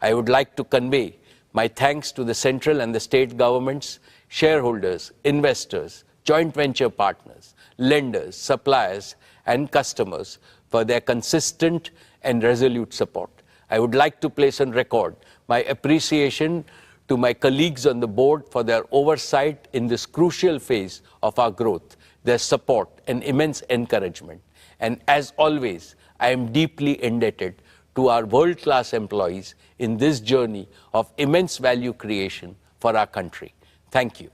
I would like to convey my thanks to the central and the state governments, shareholders, investors, joint venture partners, lenders, suppliers, and customers for their consistent and resolute support. I would like to place on record my appreciation to my colleagues on the board for their oversight in this crucial phase of our growth, their support and immense encouragement. And as always, I am deeply indebted to our world-class employees in this journey of immense value creation for our country. Thank you.